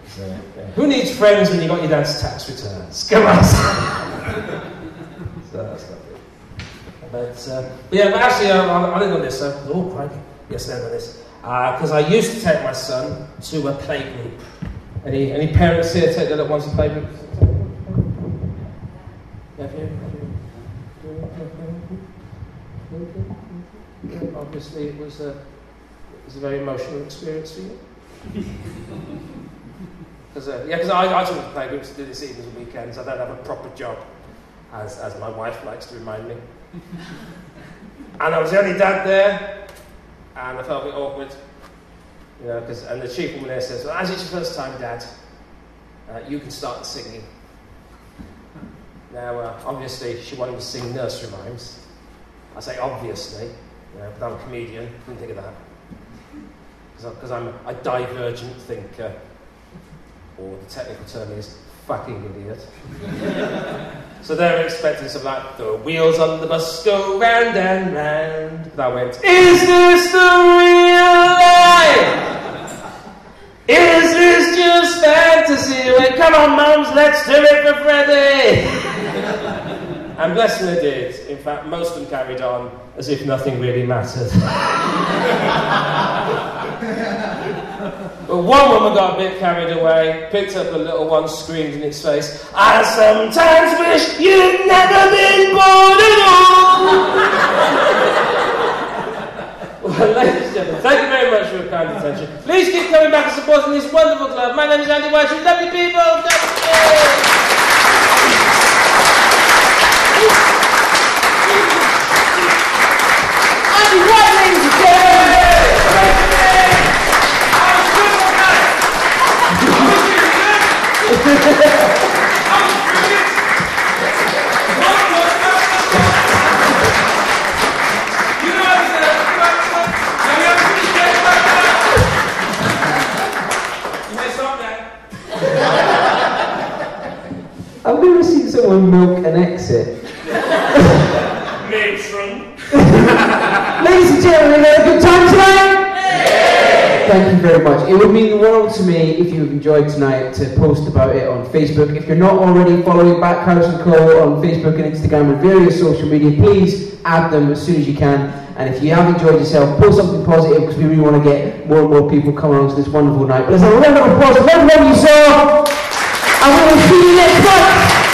So, yeah. Who needs friends when you got your dad's tax returns? Come on! So that's not good. But actually, I didn't know this. Oh, crikey. Yes, I didn't know this. Because I used to take my son to a playgroup. Any parents here take their little ones to playgroup? Have you? Obviously, it was a very emotional experience for you. Because I took the playgroups to do this evenings and weekends. I don't have a proper job, as my wife likes to remind me. And I was the only dad there, and I felt a bit awkward, you know. And the chief woman there says, "Well, as it's your first time, Dad, you can start singing." Now, obviously, she wanted me to sing nursery rhymes. I say obviously, you know, but I'm a comedian. Couldn't think of that because I'm a divergent thinker, or the technical term is fucking idiot. So they're expecting something like, "The wheels on the bus go round and round." And I went, "Is this the real life? Is this just fantasy? Wait, come on, mums, let's do it for Freddie." And bless them, they did. In fact, most of them carried on as if nothing really mattered. But one woman got a bit carried away, picked up the little one, screamed in its face, "I sometimes wish you'd never been born at all." Well, ladies and gentlemen, thank you very much for your kind attention. Please keep coming back and supporting this wonderful club. My name is Andy White. You lovely people. Andy Charlie White, ladies and I've never seen someone milk an exit. Matron. Ladies and gentlemen, have a good time tonight? Thank you very much. It would mean the world to me if you've enjoyed tonight to post about it on Facebook. If you're not already following Backhaus & Co. on Facebook and Instagram and various social media, please add them as soon as you can. And if you have enjoyed yourself, post something positive because we really want to get more and more people coming on to this wonderful night. But let's have a round of applause for everyone you saw, and we will see you next month.